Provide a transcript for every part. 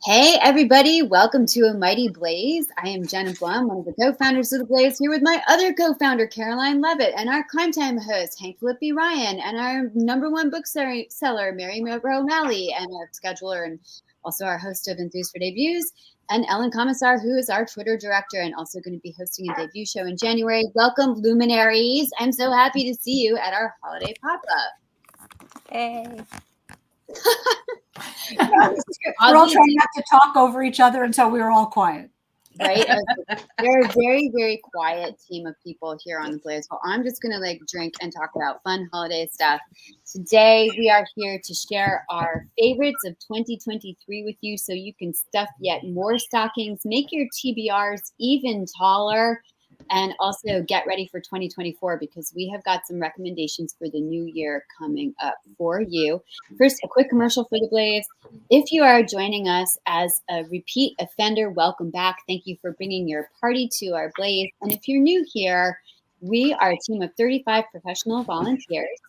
Hey, everybody. Welcome to A Mighty Blaze. I am Jenna Blum, one of the co-founders of The Blaze, here with my other co-founder, Caroline Levitt, and our Crime Time host, Hank Flippy Ryan, and our number one book seller, Mary O'Malley, and our scheduler and also our host of Enthused for Debuts, and Ellen Commissar, who is our Twitter director and also going to be hosting a debut show in January. Welcome, luminaries. I'm so happy to see you at our holiday pop-up. Hey. We're all trying not to talk over each other until we were all quiet. Right? They're a very, very quiet team of people here on the Blaze. Well, I'm just going to drink and talk about fun holiday stuff. Today, we are here to share our favorites of 2023 with you so you can stuff yet more stockings, make your TBRs even taller, and also get ready for 2024 because we have got some recommendations for the new year coming up for you. First, a quick commercial for the Blaze. If you are joining us as a repeat offender, welcome back. Thank you for bringing your party to our Blaze. And if you're new here, we are a team of 35 professional volunteers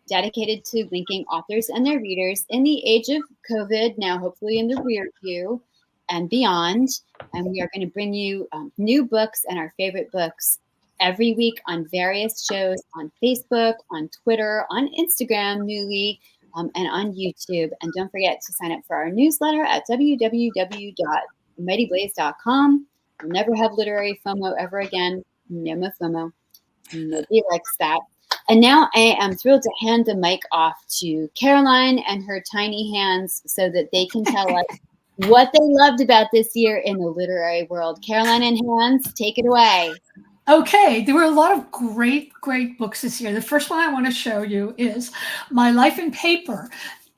dedicated to linking authors and their readers in the age of COVID, now hopefully in the rear view and beyond. And we are going to bring you new books and our favorite books every week on various shows on Facebook, on Twitter, on Instagram newly, and on YouTube. And don't forget to sign up for our newsletter at www.mightyblaze.com. We'll never have literary FOMO ever again. No more FOMO. Nobody likes that. And now I am thrilled to hand the mic off to Caroline and her tiny hands so that they can tell us what they loved about this year in the literary world. Caroline and Hands, take it away. Okay, there were a lot of great books this year. The first one I want to show you is My Life in Paper,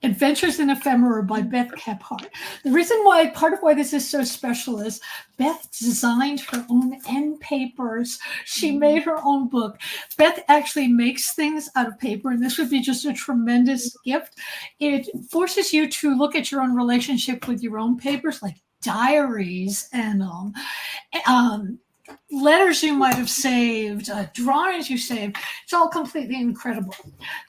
Adventures in Ephemera by Beth Kephart. The reason why, part of why this is so special is Beth designed her own end papers. She made her own book. Beth actually makes things out of paper, and this would be just a tremendous gift. It forces you to look at your own relationship with your own papers, like diaries and letters you might have saved, drawings you saved. It's all completely incredible.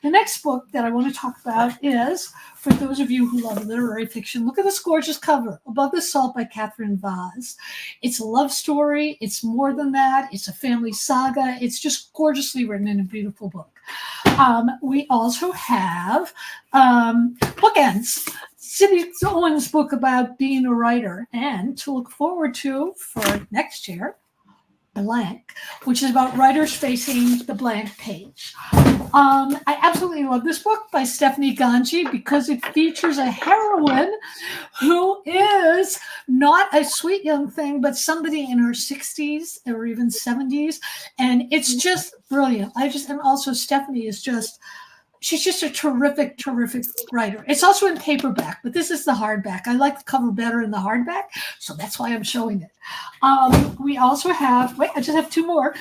The next book that I want to talk about is, for those of you who love literary fiction, look at this gorgeous cover, Above the Salt by Catherine Vaz. It's a love story. It's more than that. It's a family saga. It's just gorgeously written in a beautiful book. We also have Bookends, Sibby Owen's book about being a writer, and to look forward to for next year, Blank, which is about writers facing the blank page. I absolutely love this book by Stephanie Ganji because it features a heroine who is not a sweet young thing, but somebody in her 60s or even 70s. And it's just brilliant. And also Stephanie is she's just a terrific writer. It's also in paperback, but this is the hardback. I like the cover better in the hardback, so that's why I'm showing it. We also have, I just have two more.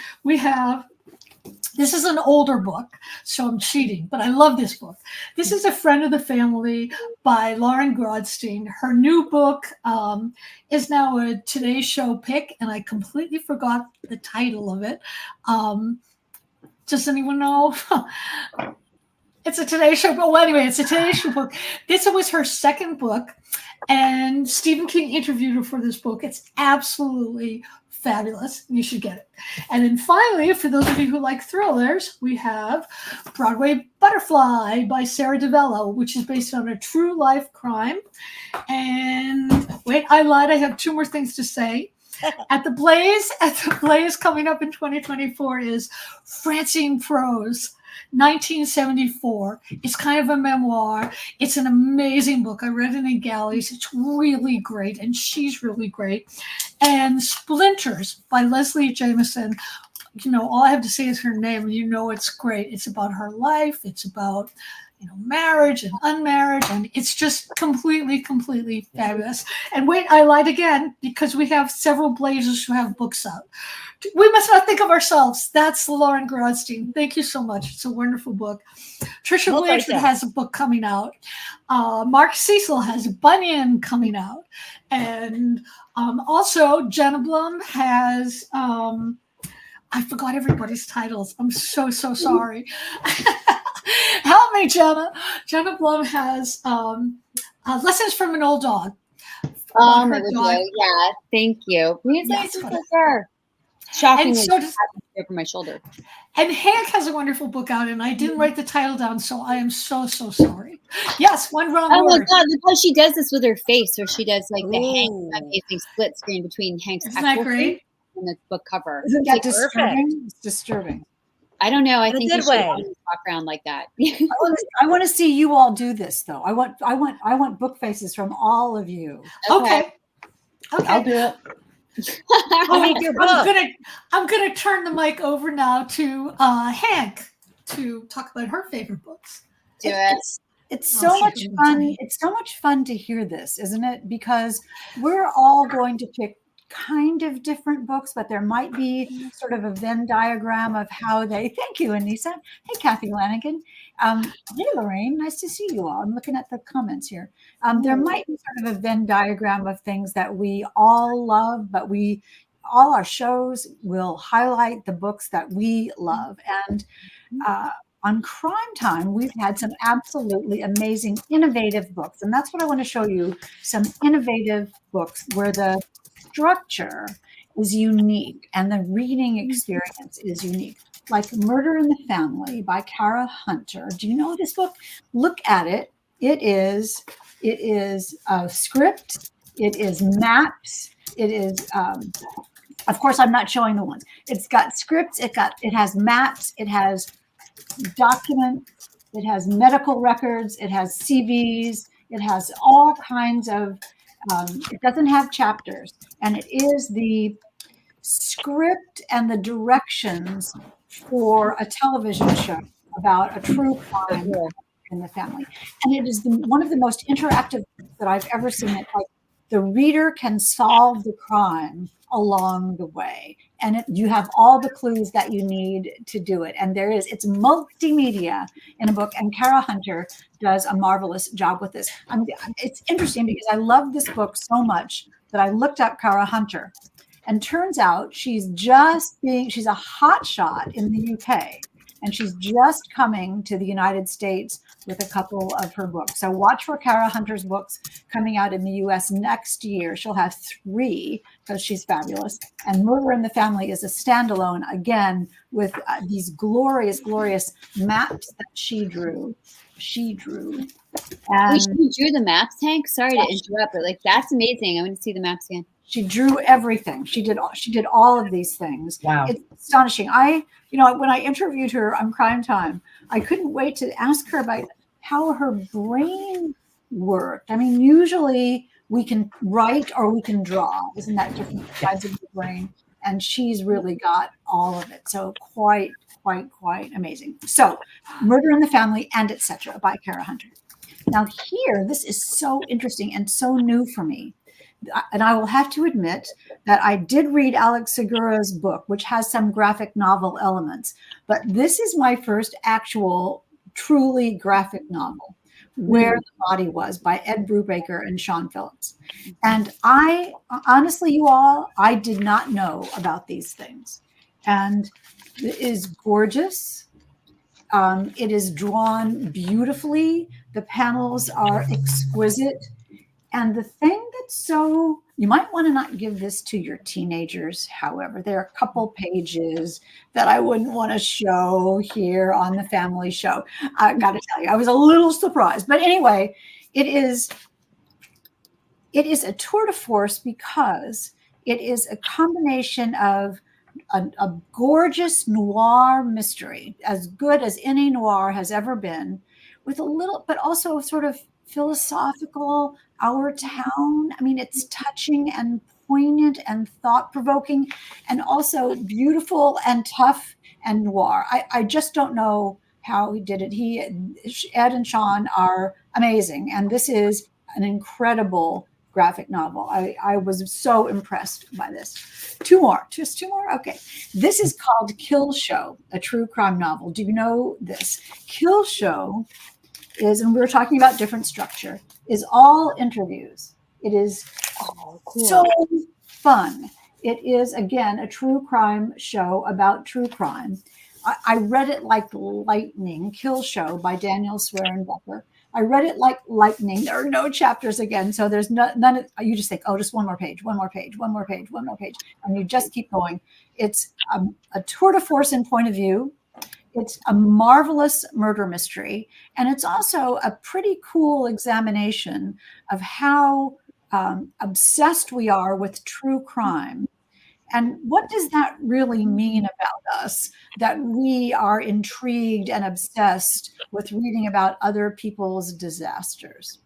This is an older book, so I'm cheating, but I love this book. This is A Friend of the Family by Lauren Grodstein. Her new book is now a Today Show pick, and I completely forgot the title of it. Does anyone know? It's a Today Show book. Well, anyway, it's a Today Show book. This was her second book, and Stephen King interviewed her for this book. It's absolutely fabulous. You should get it. And then finally, for those of you who like thrillers, we have Broadway Butterfly by Sarah DeVello, which is based on a true life crime. And wait, I lied. I have two more things to say. At the Blaze coming up in 2024 is Francine Prose, 1974. It's kind of a memoir. It's an amazing book. I read it in galleys. It's really great, and she's really great. And Splinters by Leslie Jameson. All I have to say is her name, and it's great. It's about her life. It's about marriage and unmarriage, and it's just completely fabulous. And wait, I lied again, because we have several Blazers who have books out. We must not think of ourselves. That's Lauren Grodstein. Thank you so much. It's a wonderful book. Trisha Blanchard has a book coming out. Mark Cecil has Bunyan coming out. And also Jenna Blum has I forgot everybody's titles. I'm so sorry. Help me, Jenna. Jenna Blum has Lessons from an Old Dog. about It her would dog. be. Yeah, thank you. Please, I Yes, just but like her. and Shockingly, so does over my shoulder. and Hank has a wonderful book out, and I didn't write the title down, so I am so sorry. Yes, one wrong Oh my word. God, look how she does this with her face, where she does like the Hank Ooh. facing split screen between Hank's Isn't that actual face great? and the book cover. Isn't It's that like, disturbing? It's disturbing. I don't know. I In a think you good should way. always walk around like that. I want to see you all do this though. I want book faces from all of you. Okay. I'll do it. Oh, Make your book. I'm gonna turn the mic over now to Hank to talk about her favorite books. Do it. It's Oh, so she's much doing fun. funny. It's so much fun to hear this, isn't it? Because we're all going to pick kind of different books, but there might be sort of a Venn diagram of how they. Thank you, Anissa. Hey, Kathy Lanigan. Hey, Lorraine. Nice to see you all. I'm looking at the comments here. There might be sort of a Venn diagram of things that we all love, but all our shows will highlight the books that we love. And on Crime Time, we've had some absolutely amazing, innovative books. And that's what I want to show you, some innovative books where the structure is unique and the reading experience is unique. Like Murder in the Family by Kara Hunter. Do you know this book? Look at it. It is a script. It is maps. It is of course, I'm not showing the ones. It's got scripts. It has maps. It has documents. It has medical records. It has CVs. It has all kinds of. It doesn't have chapters, and it is the script and the directions for a television show about a true crime in the family. And it is one of the most interactive that I've ever seen. It like the reader can solve the crime along the way, and you have all the clues that you need to do it. And it's multimedia in a book, and Kara Hunter does a marvelous job with this. It's interesting because I love this book so much that I looked up Kara Hunter, and turns out she's a hot shot in the UK, and she's just coming to the United States with a couple of her books. So watch for Kara Hunter's books coming out in the US next year. She'll have 3 because she's fabulous. And Murder in the Family is a standalone, again, with these glorious, glorious maps that she drew. And you drew the maps, Hank? Sorry to interrupt, but like that's amazing. I want to see the maps again. She drew everything. She did all of these things. Wow. It's astonishing. When I interviewed her on Crime Time, I couldn't wait to ask her about how her brain worked. I mean, usually we can write or we can draw. Isn't that different sides of the brain? And she's really got all of it. So quite amazing. So Murder in the Family and Etc. by Kara Hunter. Now here, this is so interesting and so new for me. And I will have to admit that I did read Alex Segura's book, which has some graphic novel elements. But this is my first actual, truly graphic novel, Where the Body Was by Ed Brubaker and Sean Phillips. And I, honestly, you all, I did not know about these things. And it is gorgeous. It is drawn beautifully. The panels are exquisite. And the thing that's you might want to not give this to your teenagers. However, there are a couple pages that I wouldn't want to show here on the family show. I got to tell you, I was a little surprised. But anyway, it is a tour de force because it is a combination of a gorgeous noir mystery, as good as any noir has ever been, with a little, but also sort of philosophical, our town. I mean, it's touching and poignant and thought-provoking and also beautiful and tough and noir. I just don't know how he did it. Ed and Sean are amazing. And this is an incredible graphic novel. I was so impressed by this. Just two more? Okay. This is called Kill Show, a true crime novel. Do you know this? Kill Show is, and we were talking about different structure, is all interviews. It is so fun. It is, again, a true crime show about true crime. I read it like lightning. Kill Show by Daniel Swearenbecker. I read it like lightning. There are no chapters again. So there's none of, you just think, oh, just one more page, one more page, one more page, one more page. And you just keep going. It's a tour de force in point of view. It's a marvelous murder mystery. And it's also a pretty cool examination of how obsessed we are with true crime. And what does that really mean about us, that we are intrigued and obsessed with reading about other people's disasters?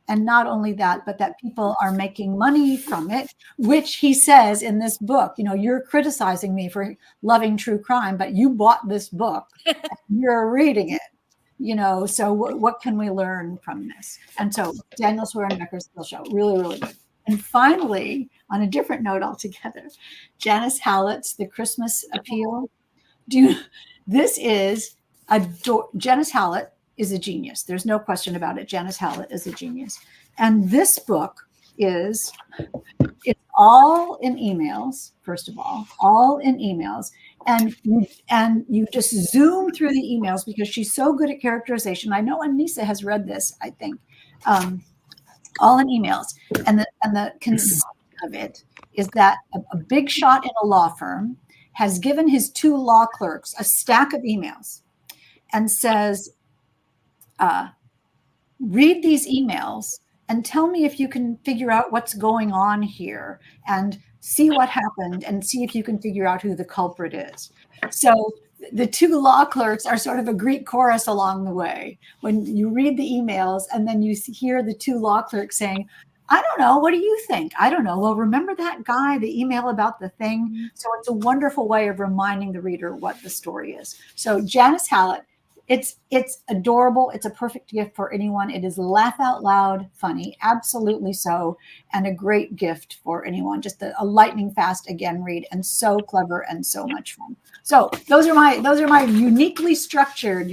And not only that, but that people are making money from it, which he says in this book, you're criticizing me for loving true crime, but you bought this book, and you're reading it, so what can we learn from this? And so Daniel Swearenbecker's Skill Show, really, really good. And finally, on a different note altogether, Janice Hallett's The Christmas Appeal. This is Janice Hallett is a genius. There's no question about it. Janice Hallett is a genius. And this book it's all in emails, first of all in emails. And you just zoom through the emails because she's so good at characterization. I know Anissa has read this, I think. All in emails. And the conceit of it is that a big shot in a law firm has given his 2 law clerks a stack of emails and says, read these emails and tell me if you can figure out what's going on here and see what happened and see if you can figure out who the culprit is. So the 2 law clerks are sort of a Greek chorus along the way. When you read the emails and then you hear the 2 law clerks saying, I don't know, what do you think? I don't know. Well, remember that guy, the email about the thing? So it's a wonderful way of reminding the reader what the story is. So Janice Hallett, it's adorable. It's a perfect gift for anyone. It is laugh out loud funny, absolutely so, and a great gift for anyone. Just a lightning fast again read, and so clever and so much fun. So those are my uniquely structured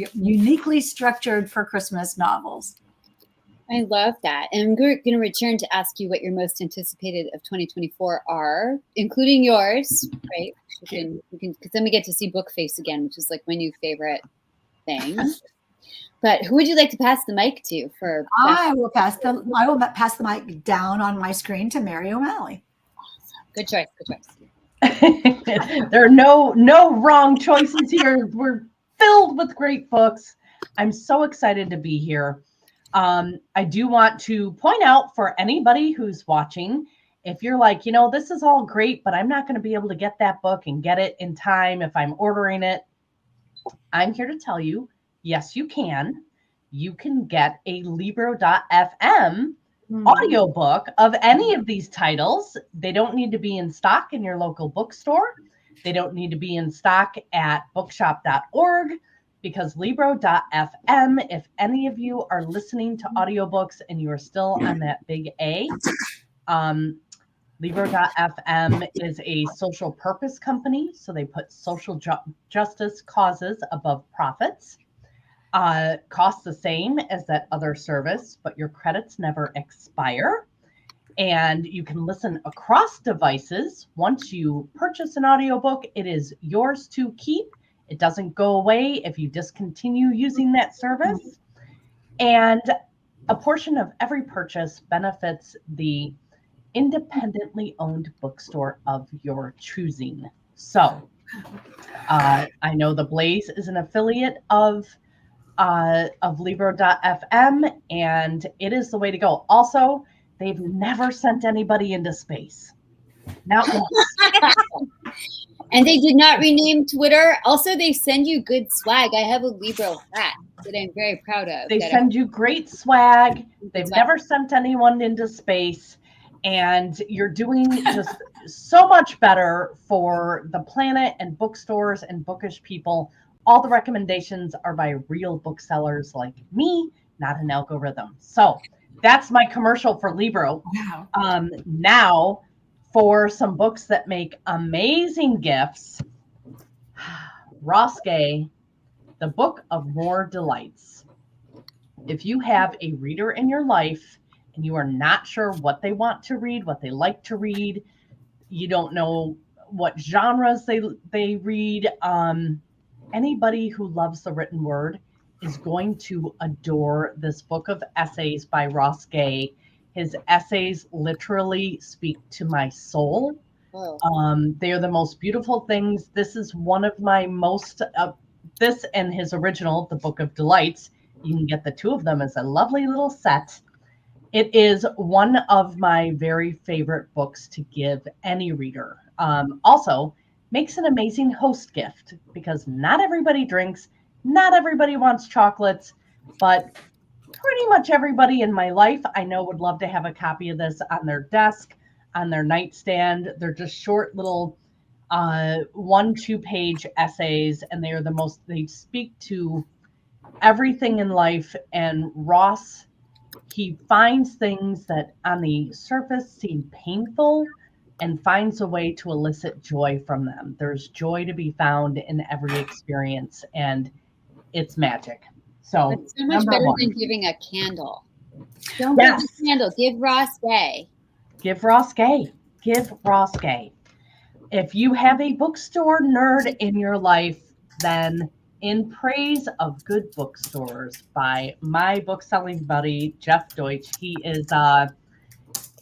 for Christmas novels. I love that. And we're going to return to ask you what your most anticipated of 2024 are, including yours, right? Because then we get to see Bookface again, which is like my new favorite thing. But who would you like to pass the mic to for? I will pass the mic down on my screen to Mary O'Malley. Awesome. Good choice. There are no wrong choices here. We're filled with great books. I'm so excited to be here. I do want to point out for anybody who's watching, if you're like, this is all great, but I'm not going to be able to get that book and get it in time if I'm ordering it. I'm here to tell you, yes, you can. You can get a Libro.fm audiobook of any of these titles. They don't need to be in stock in your local bookstore. They don't need to be in stock at bookshop.org. Because Libro.fm, if any of you are listening to audiobooks and you are still on that big A, Libro.fm is a social purpose company. So they put social justice causes above profits. Costs the same as that other service, but your credits never expire. And you can listen across devices. Once you purchase an audiobook, it is yours to keep. It doesn't go away if you discontinue using that service. And a portion of every purchase benefits the independently owned bookstore of your choosing. So I know The Blaze is an affiliate of Libro.fm, and it is the way to go. Also, they've never sent anybody into space. Not once. And they did not rename Twitter. Also, they send you good swag. I have a Libro hat that I'm very proud of. They send you great swag. They've never sent anyone into space. And you're doing just so much better for the planet and bookstores and bookish people. All the recommendations are by real booksellers like me, not an algorithm. So that's my commercial for Libro. Wow. Now, for some books that make amazing gifts, Ross Gay, The Book of More Delights. If you have a reader in your life and you are not sure what they want to read, what they like to read, you don't know what genres they read, anybody who loves the written word is going to adore this book of essays by Ross Gay. His essays literally speak to my soul. Whoa. They are the most beautiful things. This is one of my most, this and his original, The Book of Delights. You can get the two of them as a lovely little set. It is one of my very favorite books to give any reader. Also, makes an amazing host gift because not everybody drinks, not everybody wants chocolates, but pretty much everybody in my life I know would love to have a copy of this on their desk, on their nightstand. They're just short little 1-2 page essays, and they are the most, they speak to everything in life. And Ross, he finds things that on the surface seem painful and finds a way to elicit joy from them. There's joy to be found in every experience, and it's magic. So, It's so much number better one, than giving a candle. Don't yes, give the candle. Give Ross Gay. give Ross Gay. Give Ross Gay. If you have a bookstore nerd in your life, then In Praise of Good Bookstores by my book-selling buddy, Jeff Deutsch. He is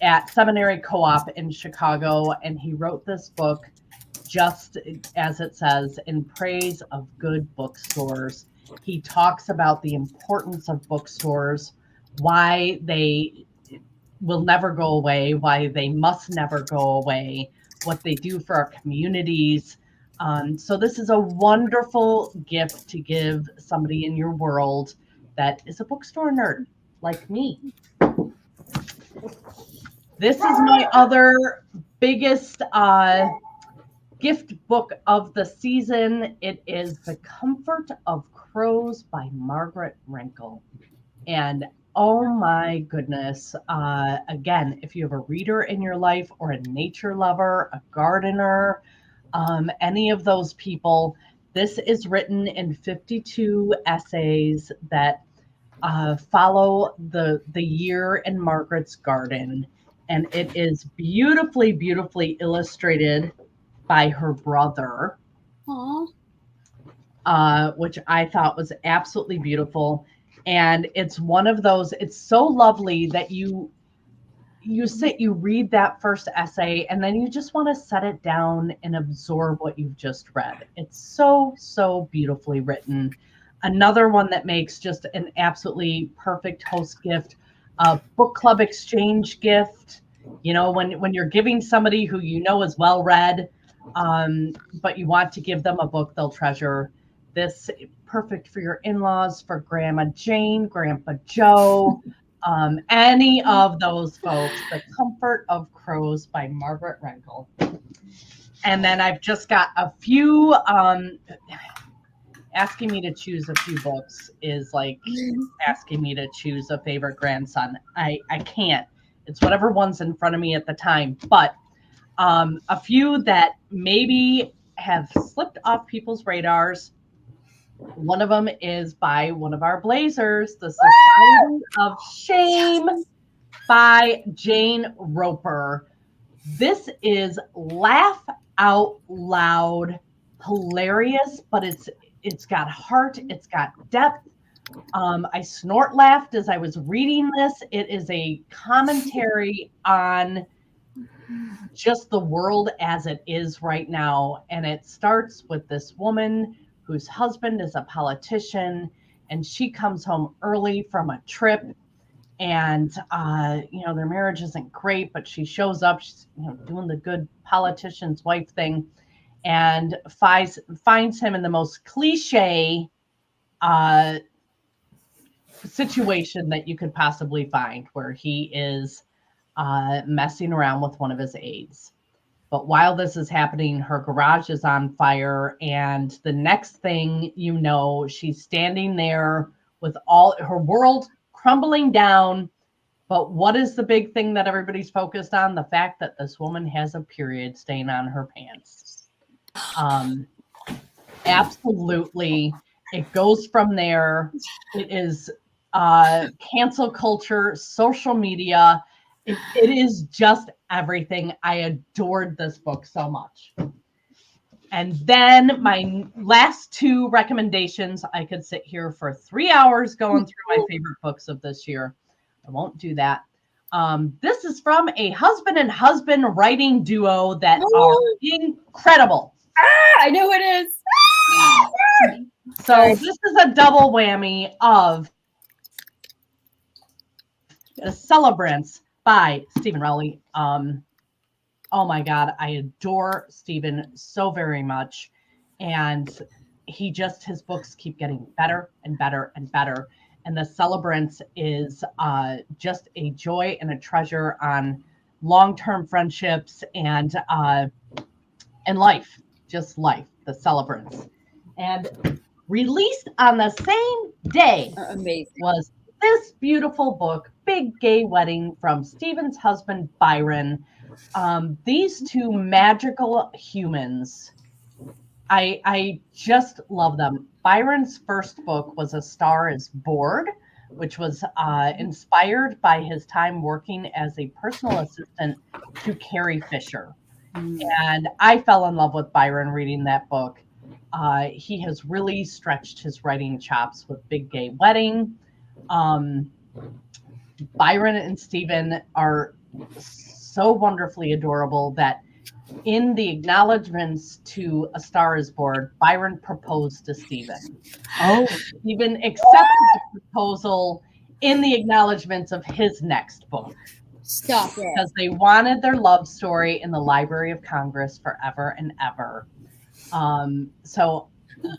at Seminary Co-op in Chicago, and he wrote this book just as it says, In Praise of Good Bookstores. He talks about the importance of bookstores, why they will never go away, why they must never go away, what they do for our communities. So this is a wonderful gift to give somebody in your world that is a bookstore nerd like me. This is my other biggest gift book of the season. It is The Comfort of Crows by Margaret Renkl. And oh my goodness. Again, if you have a reader in your life or a nature lover, a gardener, any of those people, this is written in 52 essays that follow the year in Margaret's garden. And it is beautifully, beautifully illustrated by her brother, which I thought was absolutely beautiful. And it's one of those, it's so lovely that you sit, you read that first essay, and then you just want to set it down and absorb what you've just read. It's so, so beautifully written. Another one that makes just an absolutely perfect host gift, a book club exchange gift. You know, when you're giving somebody who you know is well read, but you want to give them a book they'll treasure. This perfect for your in-laws, for Grandma Jane, Grandpa Joe, any of those folks. The Comfort of Crows by Margaret Renkl. And then I've just got a few. Asking me to choose a few books is like asking me to choose a favorite grandson. I can't. It's whatever one's in front of me at the time. But a few that maybe have slipped off people's radars. One of them is by one of our Blazers, The Society of Shame by Jane Roper. This is laugh out loud, hilarious, but it's got heart, it's got depth. I snort laughed as I was reading this. It is a commentary on just the world as it is right now. And it starts with this woman whose husband is a politician, and she comes home early from a trip. And, their marriage isn't great, but she shows up, she's, doing the good politician's wife thing, and finds him in the most cliche situation that you could possibly find, where he is messing around with one of his aides. But while this is happening, her garage is on fire. And the next thing you know, she's standing there with all her world crumbling down. But what is the big thing that everybody's focused on? The fact that this woman has a period stain on her pants. Absolutely. It goes from there. It is cancel culture, social media. It is just everything. I adored this book so much. And then my last two recommendations, I could sit here for 3 hours going through my favorite books of this year. I won't do that. This is from a husband and husband writing duo that are incredible. I know it is. So this is a double whammy of The Celebrants by Stephen Rowley. Oh my God, I adore Stephen so very much. And his books keep getting better and better and better. And The Celebrants is just a joy and a treasure on long-term friendships and life, just life, The Celebrants. And released on the same day Amazing. was this beautiful book, Big Gay Wedding, from Stephen's husband, Byron. These two magical humans, I just love them. Byron's first book was A Star is Bored, which was inspired by his time working as a personal assistant to Carrie Fisher. And I fell in love with Byron reading that book. He has really stretched his writing chops with Big Gay Wedding. Byron and Stephen are so wonderfully adorable that in the acknowledgments to A Star is Born, Byron proposed to Stephen. Oh, Stephen accepted the proposal in the acknowledgments of his next book. Stop it. Because they wanted their love story in the Library of Congress forever and ever. So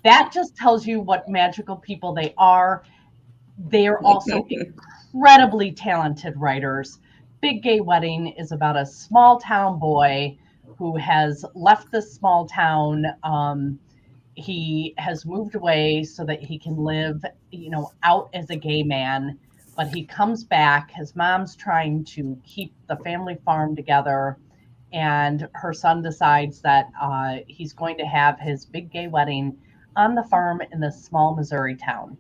that just tells you what magical people they are. They are also incredibly talented writers. Big Gay Wedding is about a small town boy who has left this small town. He has moved away so that he can live, out as a gay man. But he comes back. His mom's trying to keep the family farm together. And her son decides that he's going to have his big gay wedding on the farm in this small Missouri town.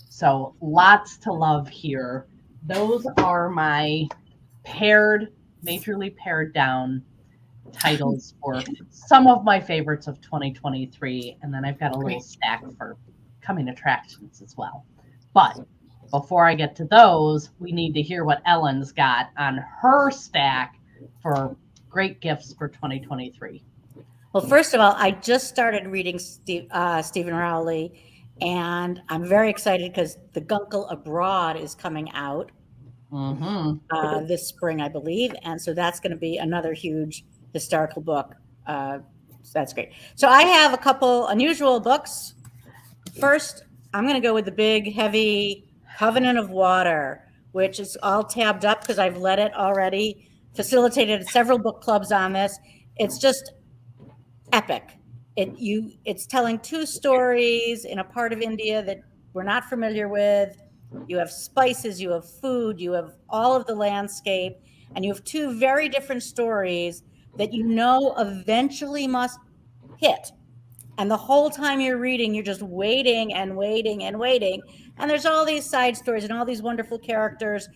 So lots to love here. Those are my majorly pared down titles for some of my favorites of 2023. And then I've got a little stack for coming attractions as well. But before I get to those, we need to hear what Ellen's got on her stack for great gifts for 2023. well, first of all, I just started reading Stephen Rowley, and I'm very excited because The Guncle Abroad is coming out this spring, I believe. And so that's going to be another huge historical book. So that's great. So I have a couple unusual books. First, I'm going to go with the big, heavy Covenant of Water, which is all tabbed up because I've read it already, facilitated several book clubs on this. It's just epic. It's telling two stories in a part of India that we're not familiar with. You have spices, you have food, you have all of the landscape, and you have two very different stories that eventually must hit. And the whole time you're reading, you're just waiting and waiting and waiting. And there's all these side stories and all these wonderful characters,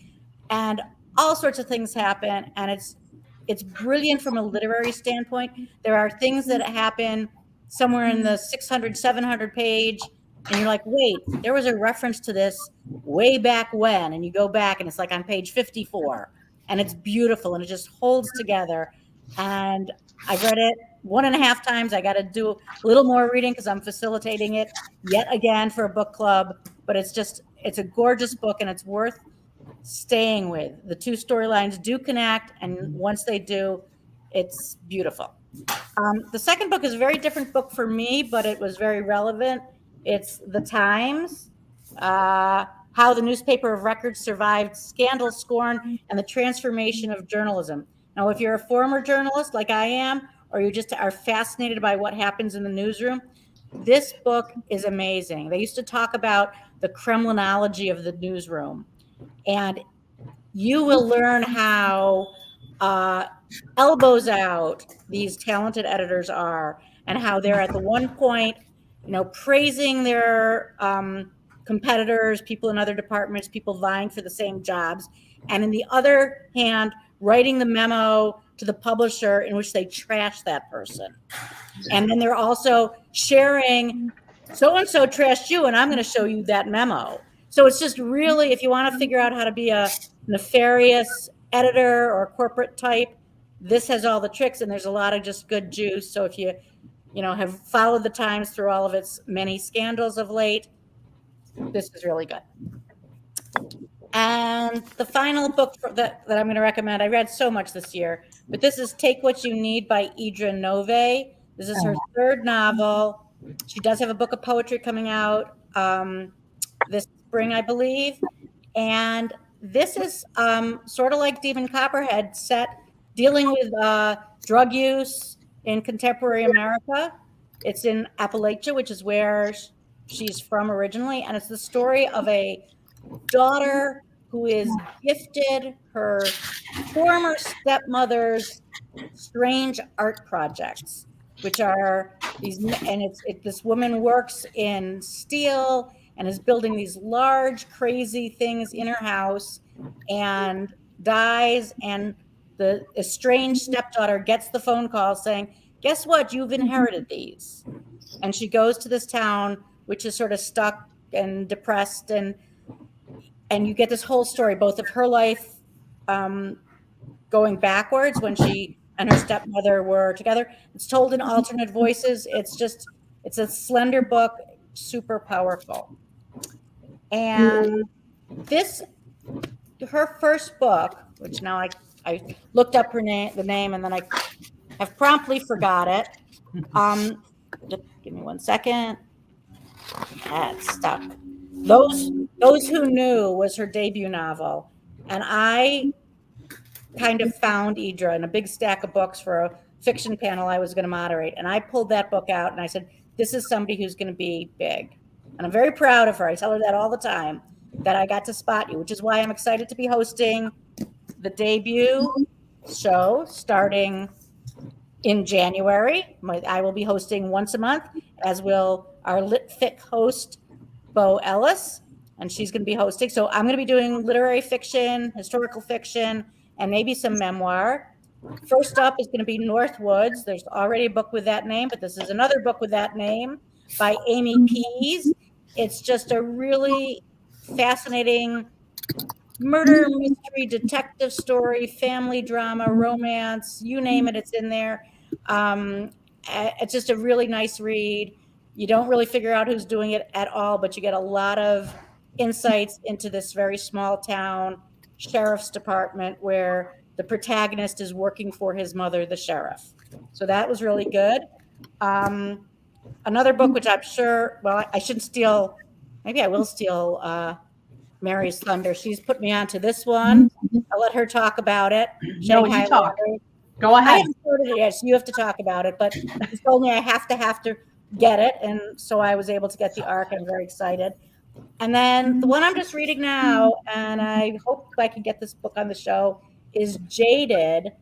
and all sorts of things happen. And it's brilliant from a literary standpoint. There are things that happen somewhere in the 600, 700 page, and you're like, wait, there was a reference to this way back when. And you go back, and it's like on page 54, and it's beautiful, and it just holds together. And I've read it 1.5 times. I got to do a little more reading because I'm facilitating it yet again for a book club. But it's a gorgeous book, and it's worth staying with. The two storylines do connect, and once they do, it's beautiful. The second book is a very different book for me, but it was very relevant. It's The Times, How the Newspaper of Record Survived Scandal, Scorn, and the Transformation of Journalism. Now, if you're a former journalist like I am, or you just are fascinated by what happens in the newsroom, this book is amazing. They used to talk about the Kremlinology of the newsroom, and you will learn how elbows out these talented editors are, and how they're at the one point, praising their competitors, people in other departments, people vying for the same jobs, and in the other hand, writing the memo to the publisher in which they trash that person. And then they're also sharing, so and so trashed you, and I'm going to show you that memo. So it's just really, if you want to figure out how to be a nefarious editor or corporate type, this has all the tricks, and there's a lot of just good juice. So if you have followed the Times through all of its many scandals of late, this is really good. And the final book that I'm going to recommend, I read so much this year, but this is Take What You Need by Idra Nove. This is her third novel. She does have a book of poetry coming out this spring, I believe. And this is sort of like Demon Copperhead, dealing with drug use in contemporary America. It's in Appalachia, which is where she's from originally. And it's the story of a daughter who is gifted her former stepmother's strange art projects, which are these, and this woman works in steel and is building these large, crazy things in her house and dies. And the estranged stepdaughter gets the phone call saying, guess what? You've inherited these. And she goes to this town, which is sort of stuck and depressed, and you get this whole story, both of her life going backwards when she and her stepmother were together. It's told in alternate voices. It's a slender book, super powerful. And her first book, which now I looked up the name, and then I have promptly forgot it. Just give me 1 second. That's stuck. Those Who Knew was her debut novel. And I kind of found Idra in a big stack of books for a fiction panel I was going to moderate. And I pulled that book out and I said, this is somebody who's going to be big. And I'm very proud of her. I tell her that all the time, that I got to spot you, which is why I'm excited to be hosting the debut show starting in January. I will be hosting once a month, as will our Lit Fic host, Bo Ellis, and she's going to be hosting. So I'm going to be doing literary fiction, historical fiction, and maybe some memoir. First up is going to be Northwoods. There's already a book with that name, but this is another book with that name by Amy Pease. It's just a really fascinating murder mystery, detective story, family drama, romance, you name it, it's in there. It's just a really nice read. You don't really figure out who's doing it at all, but you get a lot of insights into this very small town sheriff's department where the protagonist is working for his mother, the sheriff. So that was really good. Another book, which I'm sure, well, I shouldn't steal, maybe I will steal Mary's thunder. She's put me onto this one. I'll let her talk about it. No, you talk. Go ahead. I haven't started it yet, so you have to talk about it. But she told me I have to get it, and so I was able to get the arc. I'm very excited. And then the one I'm just reading now, and I hope I can get this book on the show, is Jaded,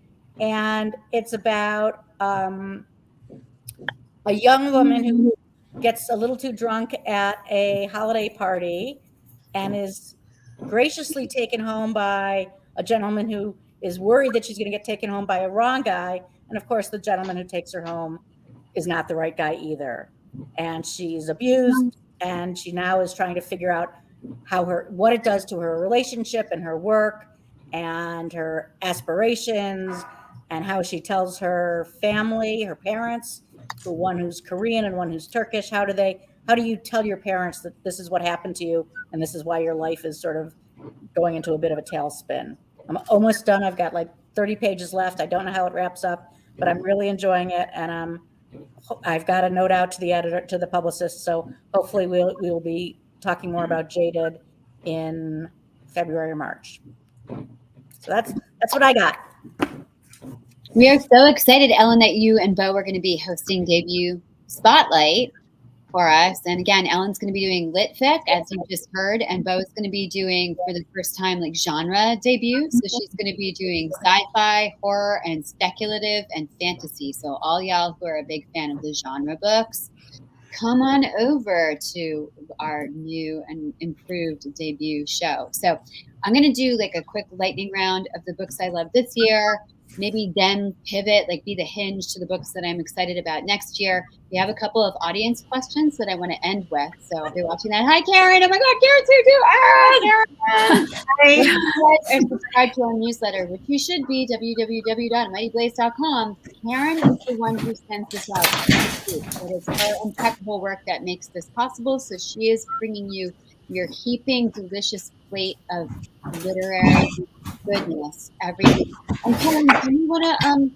and it's about a young woman who gets a little too drunk at a holiday party and is graciously taken home by a gentleman who is worried that she's going to get taken home by a wrong guy. And of course, the gentleman who takes her home is not the right guy either. And she's abused, and she now is trying to figure out what it does to her relationship and her work and her aspirations, and how she tells her family, her parents, the one who's Korean and one who's Turkish, how do you tell your parents that this is what happened to you and this is why your life is sort of going into a bit of a tailspin. I'm almost done. I've got like 30 pages left. I don't know how it wraps up, but I'm really enjoying it, and I've got a note out to the editor, to the publicist, so hopefully we will be talking more about Jaded in February or March. So that's what I got. We are so excited, Ellen, that you and Bo are going to be hosting Debut Spotlight for us. And again, Ellen's going to be doing lit fic, as you just heard, and Bo is going to be doing, for the first time, like genre debut. So she's going to be doing sci-fi, horror, and speculative and fantasy. So all y'all who are a big fan of the genre books, come on over to our new and improved debut show. So I'm going to do like a quick lightning round of the books I love this year, maybe then pivot, like be the hinge to the books that I'm excited about next year. We have a couple of audience questions that I want to end with. So if you're watching that, hi Karen. Oh my God, Karen's here too. Karen. Hi. And subscribe to our newsletter, which you should be, www.mightyblaze.com. Karen is the one who sends this out. It is her impeccable work that makes this possible. So she is bringing you your heaping delicious plate of literary goodness every week. And Karen, do you want to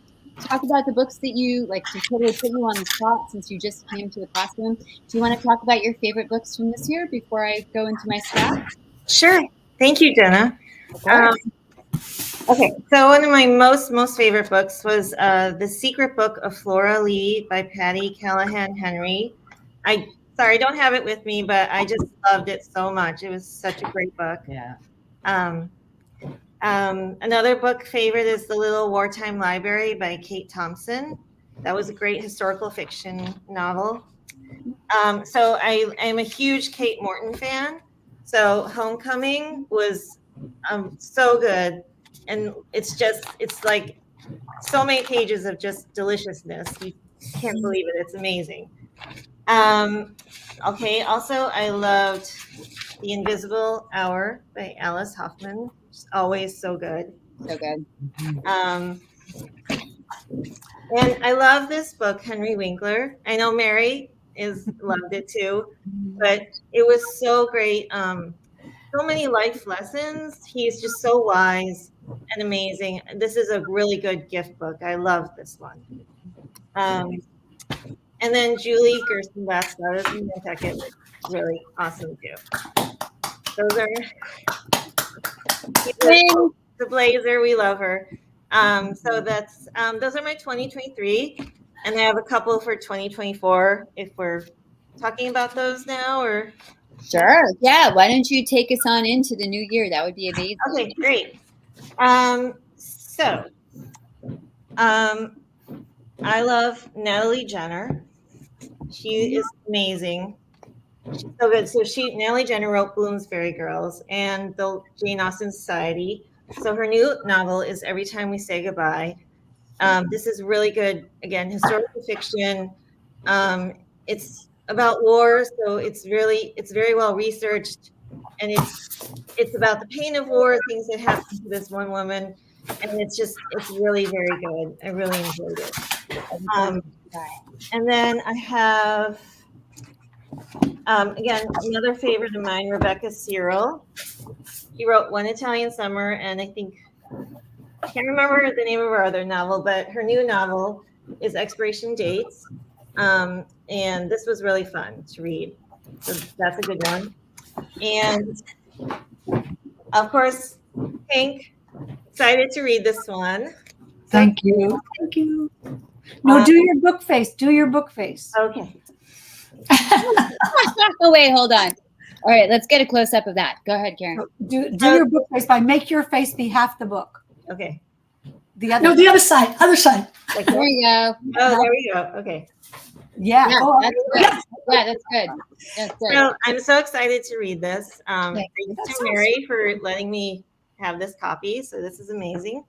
talk about the books that you like to totally put you on the spot since you just came to the classroom? Do you want to talk about your favorite books from this year before I go into my staff? Sure. Thank you, Jenna. Of course. Okay, so one of my most favorite books was The Secret Book of Flora Lee by Patty Callahan Henry. Sorry, I don't have it with me, but I just loved it so much. It was such a great book. Yeah. Another book favorite is The Little Wartime Library by Kate Thompson. That was a great historical fiction novel. So I'm a huge Kate Morton fan. So Homecoming was so good. And it's like so many pages of just deliciousness. You can't believe it. It's amazing. Okay. Also, I loved The Invisible Hour by Alice Hoffman. It's always so good. So good. And I love this book, Henry Winkler. I know Mary loved it too, but it was so great. So many life lessons. He's just so wise and amazing. This is a really good gift book. I love this one. And then Julie Gerstenbach's Letters from Nantucket was really awesome too. Those are the Blazer. We love her. So that's those are my 2023, and I have a couple for 2024. If we're talking about those now, or Sure. Yeah. Why don't you take us on into the new year? That would be amazing. okay, great. I love Natalie Jenner. She is amazing. She's so good. So Natalie Jenner wrote Bloomsbury Girls and the Jane Austen Society. So her new novel is Every Time We Say Goodbye. This is really good. Again, historical fiction. It's about war, so it's very well researched, and it's about the pain of war, things that happen to this one woman, and it's really very good. I really enjoyed it. And then I have again another favorite of mine, Rebecca Cyril. She wrote One Italian Summer, and I can't remember the name of her other novel, but her new novel is Expiration Dates. And this was really fun to read. So that's a good one. And of course, Pink, excited to read this one. Thank you. Thank you. No, do your book face. Do your book face. Okay. Oh, wait, hold on. All right, let's get a close up of that. Go ahead, Karen. Do your book face by make your face be half the book. Okay. The other. No, the other side. Other side. Like There we go. Oh, there we go. Okay. Yeah. Yeah, Oh, that's good. Yeah, that's good. That's good. So I'm so excited to read this. Thanks That's to Mary for letting me have this copy. So this is amazing.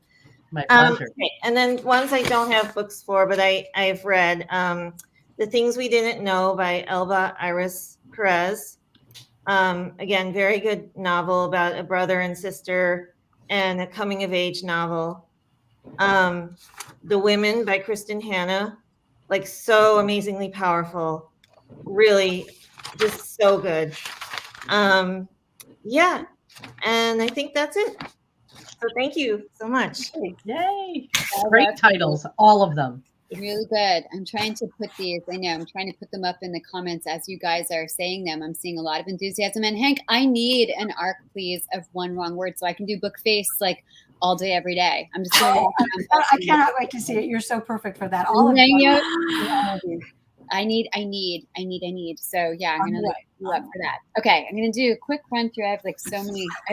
My pleasure. Okay. And then ones I don't have books for, but I've read The Things We Didn't Know by Elba Iris Perez. Again, very good novel about a brother and sister and a coming of age novel. The Women by Kristen Hanna, like so amazingly powerful, really just so good. Yeah, and I think that's it. So thank you so much. Yay. Great titles, all of them. Really good. I'm trying to put these, I know, I'm trying to put them up in the comments as you guys are saying them. I'm seeing a lot of enthusiasm. And Hank, I need an arc, please, of one wrong word so I can do book face like all day, every day. I'm just going I cannot wait to see it. You're so perfect for that. All of you. I need. So yeah, I'm gonna look you up for that. Okay, I'm gonna do a quick run through. I have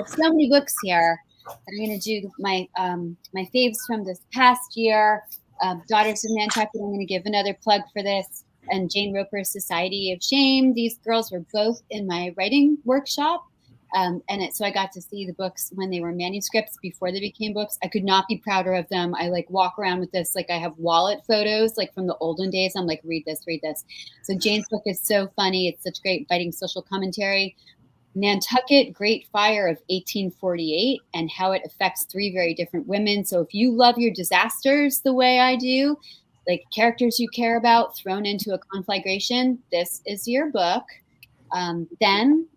so many books here. And I'm gonna do my my faves from this past year. Daughters of Nantucket. I'm gonna give another plug for this. And Jane Roper's Society of Shame. These girls were both in my writing workshop. So I got to see the books when they were manuscripts before they became books. I could not be prouder of them. I like walk around with this, like I have wallet photos, like from the olden days. I'm like, read this, read this. So Jane's book is so funny. It's such great biting social commentary. Nantucket Great Fire of 1848 and how it affects three very different women. So if you love your disasters the way I do, like characters you care about thrown into a conflagration, this is your book. Then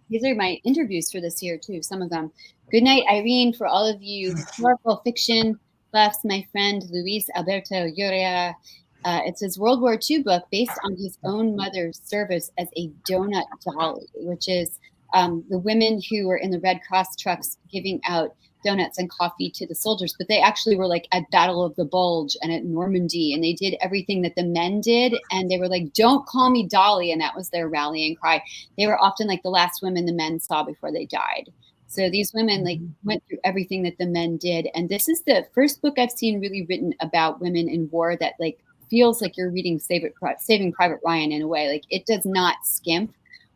these are my interviews for this year too, some of them. Goodnight, Irene, for all of you historical fiction buffs, my friend Luis Alberto Urrea. It's his World War II book based on his own mother's service as a donut dolly, which is the women who were in the Red Cross trucks giving out donuts and coffee to the soldiers, but they actually were like at Battle of the Bulge and at Normandy, and they did everything that the men did, and they were like, "Don't call me Dolly," and that was their rallying cry. They were often like the last women the men saw before they died. So these women like went through everything that the men did, and this is the first book I've seen really written about women in war that like feels like you're reading Saving Private Ryan in a way. Like it does not skimp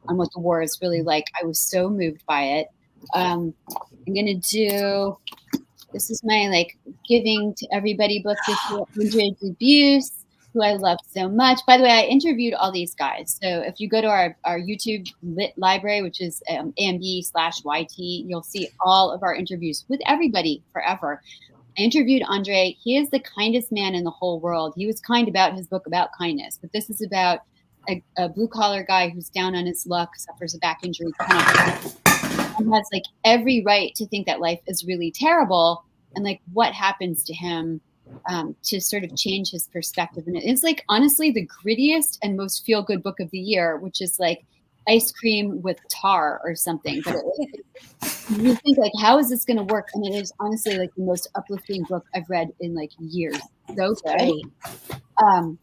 on what the war is really like. I was so moved by it. I'm gonna do, this is my like giving to everybody book this year, Andre Dubusse, who I love so much. By the way, I interviewed all these guys. So if you go to our YouTube lit library, which is AMB/YT, you'll see all of our interviews with everybody forever. I interviewed Andre. He is the kindest man in the whole world. He was kind about his book about kindness, but this is about a blue collar guy who's down on his luck, suffers a back injury, and has like every right to think that life is really terrible, and like what happens to him to sort of change his perspective. And it's like honestly the grittiest and most feel good book of the year, which is like ice cream with tar or something. But you think like, how is this going to work? And it is honestly like the most uplifting book I've read in like years. So good.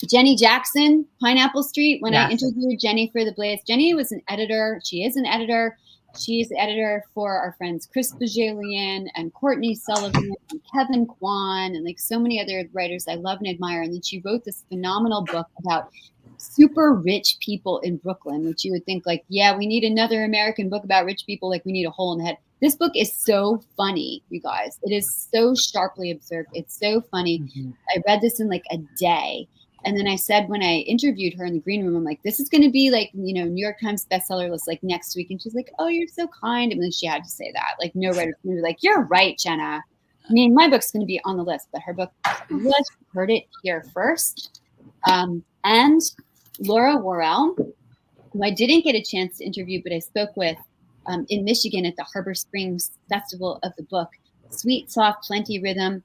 Jenny Jackson, Pineapple Street. When I interviewed Jenny for The Blaze, Jenny was an editor. She is an editor. She's the editor for our friends Chris Bajalian and Courtney Sullivan and Kevin Kwan and like so many other writers I love and admire. And then she wrote this phenomenal book about super rich people in Brooklyn, which you would think like, yeah, we need another American book about rich people. Like we need a hole in the head. This book is so funny, you guys. It is so sharply observed. It's so funny. Mm-hmm. I read this in like a day. And then I said, when I interviewed her in the green room, I'm like, this is going to be like, you know, New York Times bestseller list like next week. And she's like, oh, you're so kind. And then she had to say that. Like, no writer's going to be like, you're right, Jenna. I mean, my book's going to be on the list, but her book, you guys heard it here first. And Laura Worrell, who I didn't get a chance to interview, but I spoke with in Michigan at the Harbor Springs Festival of the Book. Sweet, soft, plenty rhythm.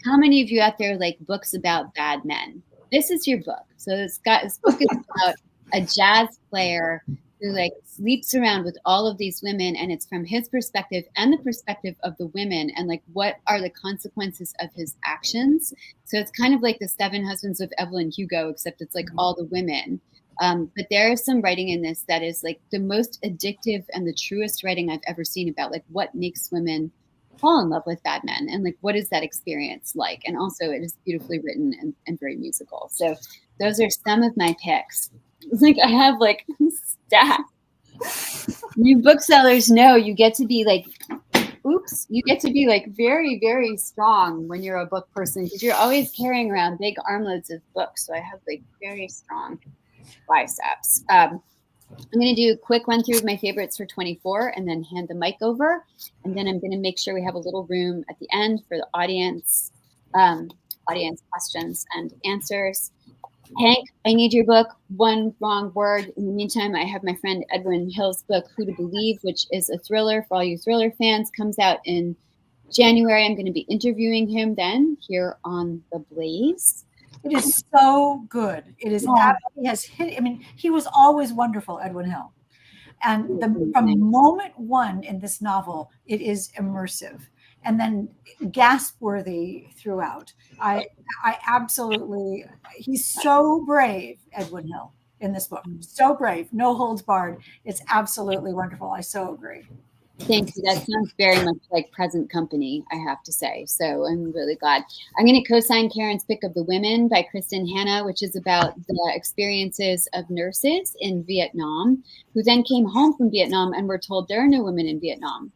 How many of you out there like books about bad men? This is your book. So this book is about a jazz player who like sleeps around with all of these women, and it's from his perspective and the perspective of the women, and like what are the consequences of his actions. So it's kind of like the Seven Husbands of Evelyn Hugo, except it's like all the women. But there is some writing in this that is like the most addictive and the truest writing I've ever seen about like what makes women fall in love with bad men and like what is that experience like. And also it is beautifully written and very musical. So those are some of my picks. It's like I have like stack. You booksellers know you get to be like, you get to be like very, very strong when you're a book person because you're always carrying around big armloads of books. So I have like very strong biceps. I'm going to do a quick run through of my favorites for 24 and then hand the mic over. And then I'm going to make sure we have a little room at the end for the audience questions and answers. Hank, I need your book, One Wrong Word. In the meantime, I have my friend Edwin Hill's book, Who to Believe, which is a thriller for all you thriller fans, comes out in January. I'm going to be interviewing him then here on The Blaze. It is so good. It is. He has hit. I mean, he was always wonderful, Edwin Hill, and from moment one in this novel, it is immersive, and then gasp worthy throughout. I absolutely. He's so brave, Edwin Hill, in this book. So brave, no holds barred. It's absolutely wonderful. I so agree. Thank you. That sounds very much like present company, I have to say. So I'm really glad. I'm going to co-sign Karen's pick of The Women by Kristen Hanna, which is about the experiences of nurses in Vietnam who then came home from Vietnam and were told there are no women in Vietnam.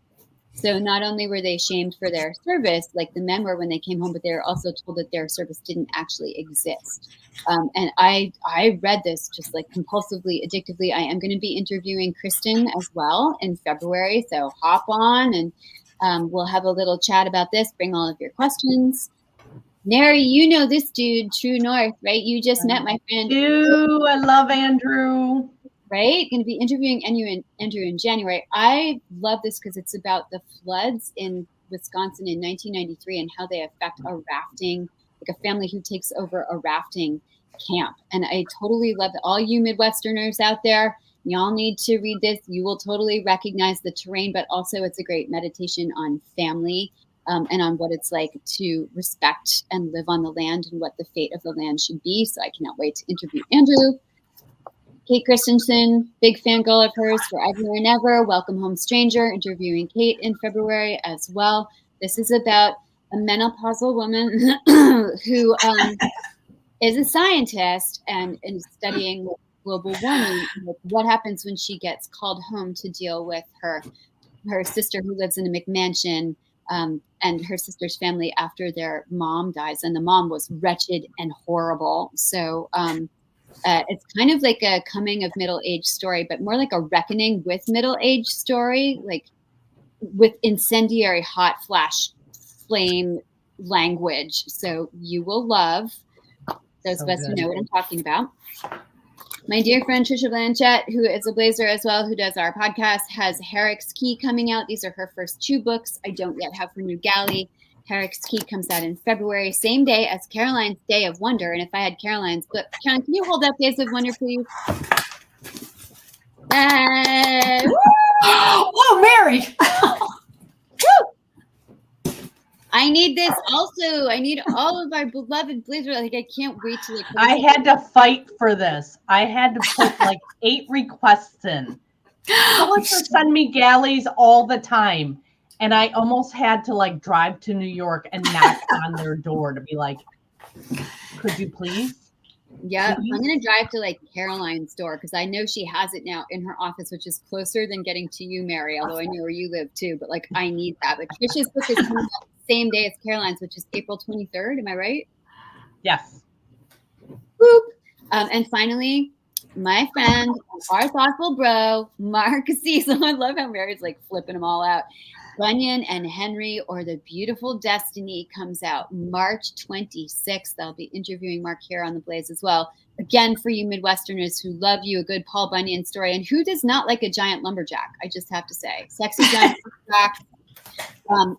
So not only were they shamed for their service, like the men were when they came home, but they were also told that their service didn't actually exist. And I read this just like compulsively, addictively. I am going to be interviewing Kristen as well in February, so hop on and we'll have a little chat about this. Bring all of your questions. Neri, you know this dude, True North, right? You just met my friend. I love Andrew. Right? Going to be interviewing Andrew in January. I love this because it's about the floods in Wisconsin in 1993 and how they affect a rafting, like a family who takes over a rafting camp. And I totally love it. All you Midwesterners out there, y'all need to read this. You will totally recognize the terrain, but also it's a great meditation on family. And on what it's like to respect and live on the land and what the fate of the land should be. So I cannot wait to interview Andrew. Kate Christensen, big fangirl of hers forever and ever. Welcome Home Stranger, interviewing Kate in February as well. This is about a menopausal woman who is a scientist and studying global warming. What happens when she gets called home to deal with her sister who lives in a McMansion and her sister's family after their mom dies. And the mom was wretched and horrible. So it's kind of like a coming of middle age story, but more like a reckoning with middle age story, like with incendiary hot flash flame language. So you will love those of us who know what I'm talking about. My dear friend Trisha Blanchett, who is a Blazer as well, who does our podcast, has Herrick's Key coming out. These are her first 2 books. I don't yet have her new galley. Herrick's Key comes out in February, same day as Caroline's Day of Wonder. And if I had Caroline's book, Caroline, can you hold up Days of Wonder, please? Oh, Mary! I need this also. I need all of our beloved Blazer. Like, I can't wait to. I had to fight for this. I had to put like 8 requests in. Publishers send me galleys all the time. And I almost had to like drive to New York and knock on their door to be like, could you please? Yeah, I'm going to drive to like Caroline's store because I know she has it now in her office, which is closer than getting to you, Mary, although I know where you live too. But like, I need that. But Trisha's book is coming out the same day as Caroline's, which is April 23rd. Am I right? Yes. Boop. And finally, my friend, our thoughtful bro, Mark Cecil. I love how Mary's like flipping them all out. Bunyan and Henry, or The Beautiful Destiny, comes out March 26th. I'll be interviewing Mark here on The Blaze as well. Again, for you Midwesterners who love you a good Paul Bunyan story, and who does not like a giant lumberjack? I just have to say, sexy giant lumberjack.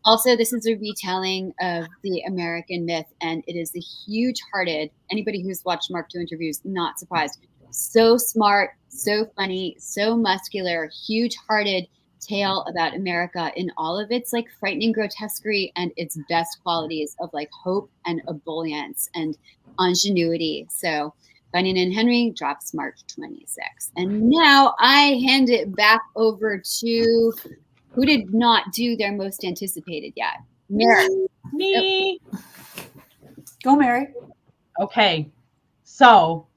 Also, this is a retelling of the American myth, and it is a huge-hearted. Anybody who's watched Mark II interviews, not surprised. So smart, so funny, so muscular, huge-hearted tale about America in all of its like frightening grotesquerie and its best qualities of like hope and ebullience and ingenuity. So Bunyan and Henry drops March 26th. And now I hand it back over to who did not do their most anticipated yet? Mary. Me. Go, Mary. Okay. So,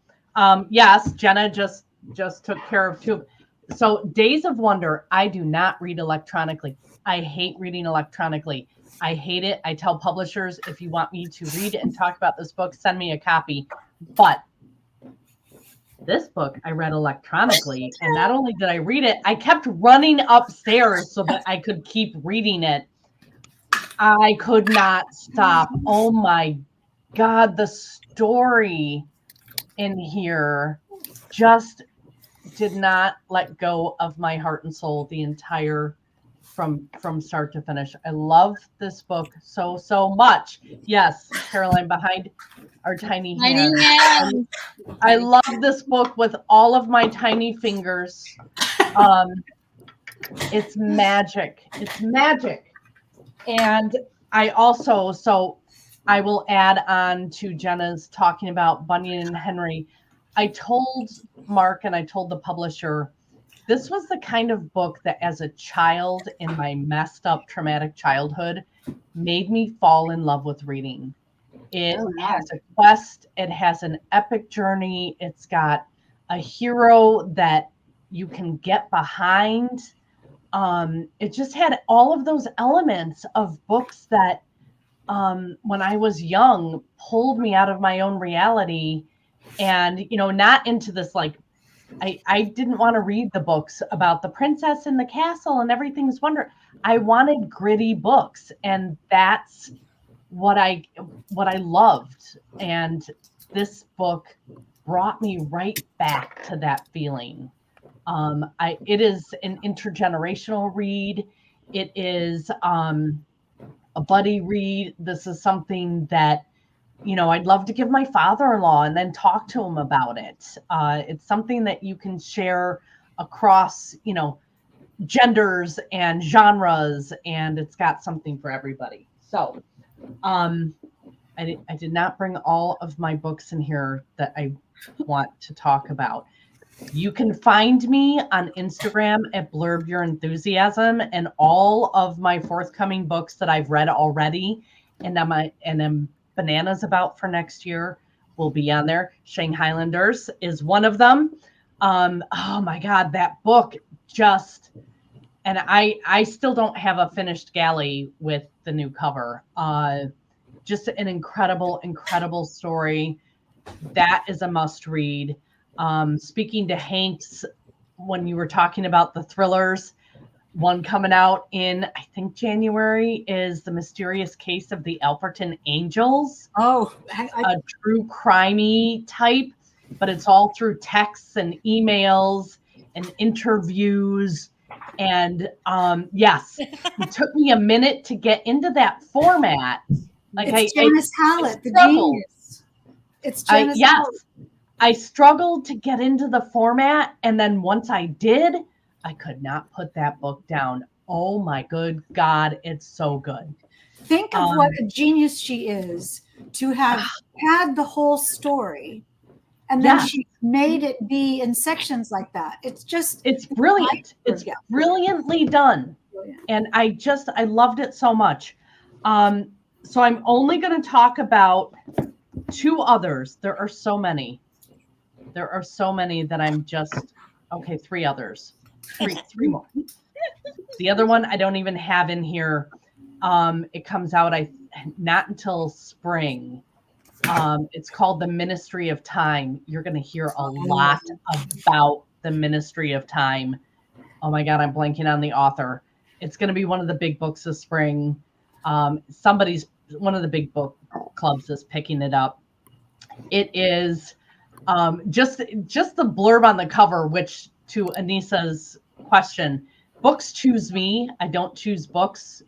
yes, Jenna just took care of 2. So Days of Wonder, I do not read electronically. I hate reading electronically. I hate it. I tell publishers, if you want me to read and talk about this book, send me a copy. But this book I read electronically. And not only did I read it, I kept running upstairs so that I could keep reading it. I could not stop. Oh my God, the story in here just did not let go of my heart and soul the entire from start to finish. I love this book so much. Yes, Caroline, behind our tiny hands. I love this book with all of my tiny fingers. It's magic. It's magic. And I also, so I will add on to Jenna's talking about Bunyan and Henry. I told Mark and I told the publisher, This was the kind of book that as a child in my messed up traumatic childhood made me fall in love with reading. It Oh, wow. has a quest, it has an epic journey, it's got a hero that you can get behind. It just had all of those elements of books that when I was young pulled me out of my own reality and, not into this like I didn't want to read the books about the princess in the castle and everything's wonderful. I wanted gritty books, and that's what I loved. And this book brought me right back to that feeling. It is an intergenerational read. It is a buddy read. This is something that I'd love to give my father-in-law and then talk to him about it. It's something that you can share across, genders and genres, and it's got something for everybody. So, I did not bring all of my books in here that I want to talk about. You can find me on Instagram at Blurb Your Enthusiasm, and all of my forthcoming books that I've read already and I'm bananas about for next year will be on there. Shanghailanders is one of them. Oh my God, that book just, and I still don't have a finished galley with the new cover. Just an incredible story. That is a must read. Speaking to Hanks, when you were talking about the thrillers, one coming out in, I think, January is The Mysterious Case of the Alperton Angels. Oh, A true crimey type, but it's all through texts and emails and interviews. And yes, it took me a minute to get into that format. Like it's Janice Hallett, the struggled. genius. It's Janice Yes, Hallett. I struggled to get into the format, and then once I did, I could not put that book down. Oh my good God, it's so good. Think of what a genius she is to have had the whole story, and then she made it be in sections like that. It's brilliant. It's brilliantly done. And I loved it so much. So I'm only going to talk about two others. There are so many that I'm just, okay, three others. Three more. The other one I don't even have in here. It comes out not until spring. It's called The Ministry of Time. You're going to hear a lot about The Ministry of Time. Oh my God, I'm blanking on the author. It's going to be one of the big books of spring. One of the big book clubs is picking it up. It is just the blurb on the cover, which, to Anissa's question, books choose me. I don't choose books.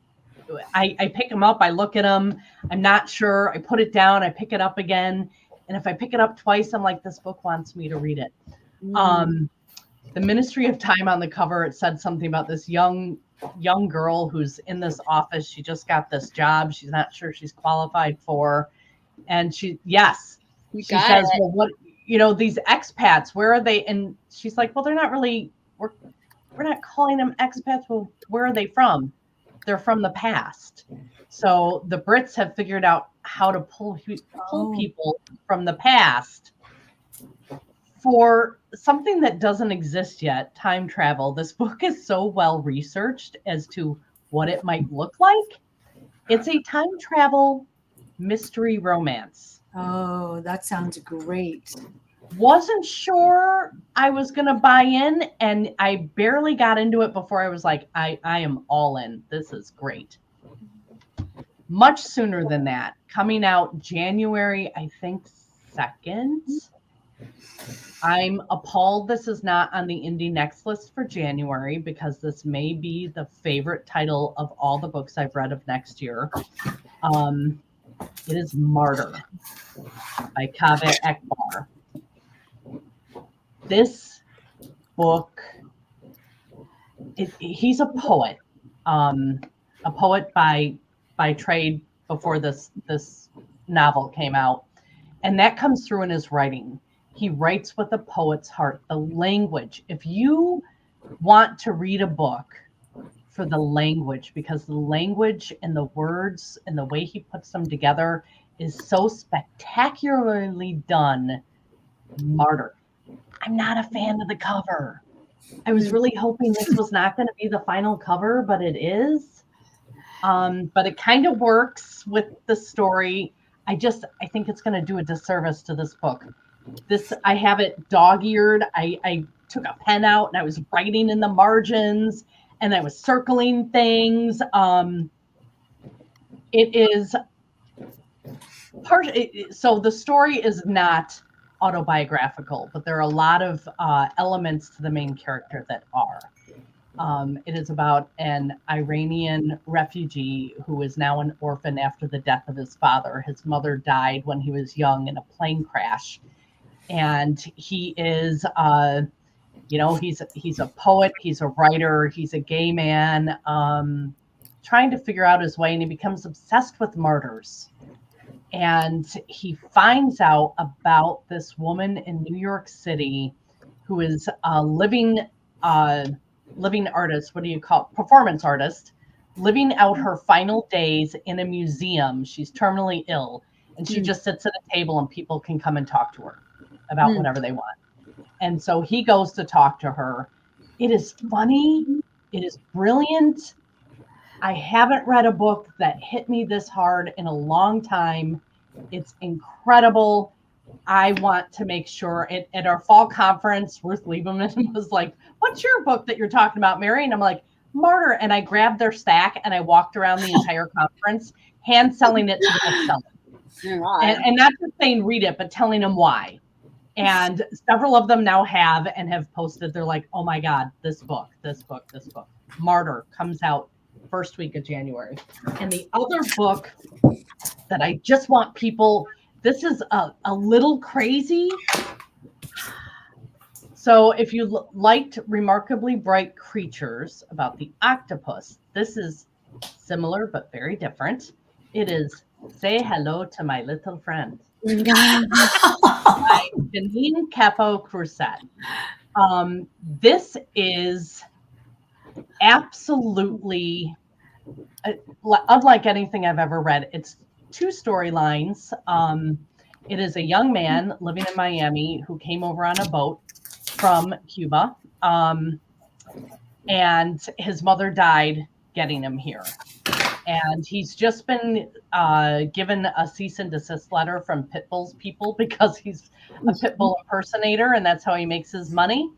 I pick them up, I look at them, I'm not sure, I put it down, I pick it up again, and if I pick it up twice, I'm like, this book wants me to read it. The Ministry of Time on the cover, it said something about this young girl who's in this office. She just got this job she's not sure she's qualified for, and she says, well, what, these expats, where are they? And she's like, well, they're not really, we're not calling them expats. Well, where are they from? They're from the past. So the Brits have figured out how to pull people from the past for something that doesn't exist yet, time travel. This book is so well researched as to what it might look like. It's a time travel mystery romance. Oh, that sounds great. Wasn't sure I was going to buy in, and I barely got into it before I was like, I am all in. This is great. Much sooner than that, coming out January, I think 2nd. I'm appalled this is not on the Indie Next list for January, because this may be the favorite title of all the books I've read of next year. It is Martyr by Kaveh Akbar. This book, he's a poet by trade before this novel came out. And that comes through in his writing. He writes with a poet's heart, the language. If you want to read a book for the language, because the language and the words and the way he puts them together is so spectacularly done. Martyr. I'm not a fan of the cover. I was really hoping this was not going to be the final cover, but it is. But it kind of works with the story. I think it's going to do a disservice to this book. I have it dog-eared. I took a pen out and I was writing in the margins and I was circling things. It is so the story is not autobiographical, but there are a lot of elements to the main character that are. It is about an Iranian refugee who is now an orphan after the death of his father. His mother died when he was young in a plane crash. And he is, he's a poet, he's a writer, he's a gay man, trying to figure out his way, and he becomes obsessed with murders. And he finds out about this woman in New York City who is a living artist. What do you call it? Performance artist, living out her final days in a museum. She's terminally ill, and she just sits at a table and people can come and talk to her about whatever they want. And so he goes to talk to her. It is funny. It is brilliant. I haven't read a book that hit me this hard in a long time. It's incredible. I want to make sure at our fall conference, Ruth Lieberman was like, "What's your book that you're talking about, Mary?" And I'm like, "Martyr." And I grabbed their stack and I walked around the entire conference, hand selling it to the bookseller. And not just saying read it, but telling them why. And several of them now have posted. They're like, "Oh my God, this book. Martyr comes out first week of January." And the other book that I just want people, this is a little crazy. So if you liked Remarkably Bright Creatures about the octopus, this is similar but very different. It is Say Hello to My Little Friend by Janine Capo-Cruzet. This is absolutely unlike anything I've ever read. It's two storylines. It is a young man living in Miami who came over on a boat from Cuba, and his mother died getting him here. And he's just been given a cease and desist letter from Pitbull's people because he's a Pitbull impersonator, and that's how he makes his money.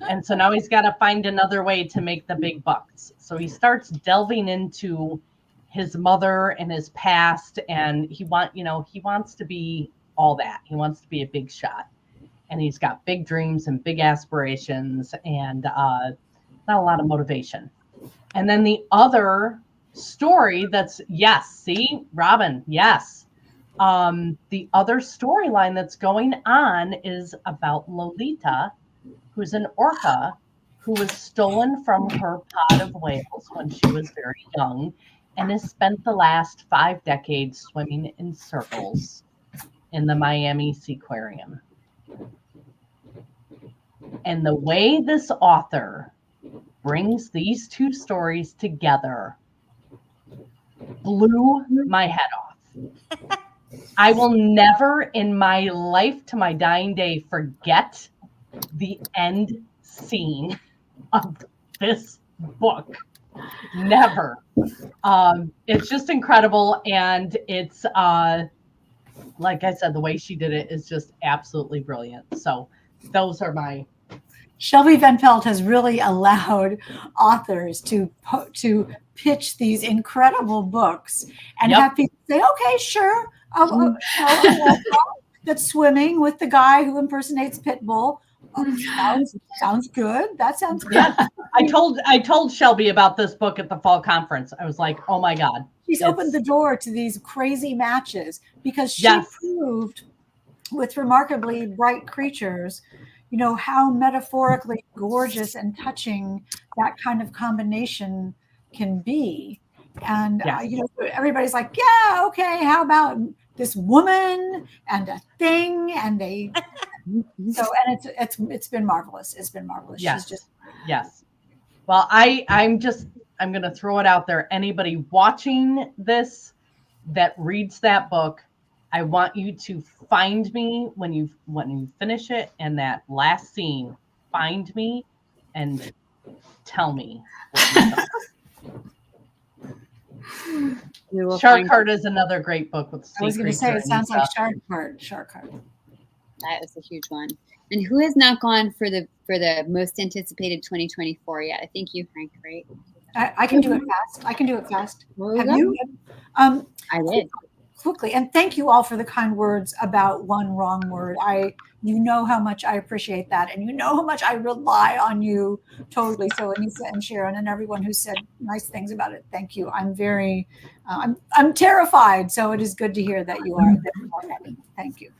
And so now he's got to find another way to make the big bucks. So he starts delving into his mother and his past, and he wants to be all that. He wants to be a big shot, and he's got big dreams and big aspirations, and not a lot of motivation. And then the other story that's Robin, yes. The other storyline that's going on is about Lolita, who's an orca who was stolen from her pod of whales when she was very young and has spent the last 5 decades swimming in circles in the Miami Seaquarium. And the way this author brings these two stories together blew my head off. I will never in my life to my dying day forget the end scene of this book. Never. It's just incredible. And it's, like I said, the way she did it is just absolutely brilliant. So those are my... Shelby Van Pelt has really allowed authors to pitch these incredible books and have people say, "Okay, sure, that's swimming with the guy who impersonates Pitbull. Sounds good. That sounds good." Yeah. I told Shelby about this book at the fall conference. I was like, "Oh my God!" She's opened the door to these crazy matches because she proved with Remarkably Bright Creatures, how metaphorically gorgeous and touching that kind of combination can be. And, everybody's like, "Yeah, okay, how about this woman and a thing?" And it's been marvelous. It's been marvelous. Yes. She's just, yes. Well, I'm going to throw it out there. Anybody watching this that reads that book, I want you to find me when you finish it, and that last scene, find me and tell me what you thought. We will Shark find Heart is another great book with sea I was going to creature say, it and sounds like stuff. Shark Heart. that is a huge one. And who has not gone for the most anticipated 2024 yet? I think you, Frank, right? I can do it fast. I can do it fast. Well, Have go. you? I did. Quickly, and thank you all for the kind words about one wrong word. You know how much I appreciate that, and you know how much I rely on you totally. So Anissa and Sharon and everyone who said nice things about it, thank you. I'm very, I'm terrified. So it is good to hear that you are happy. Thank you.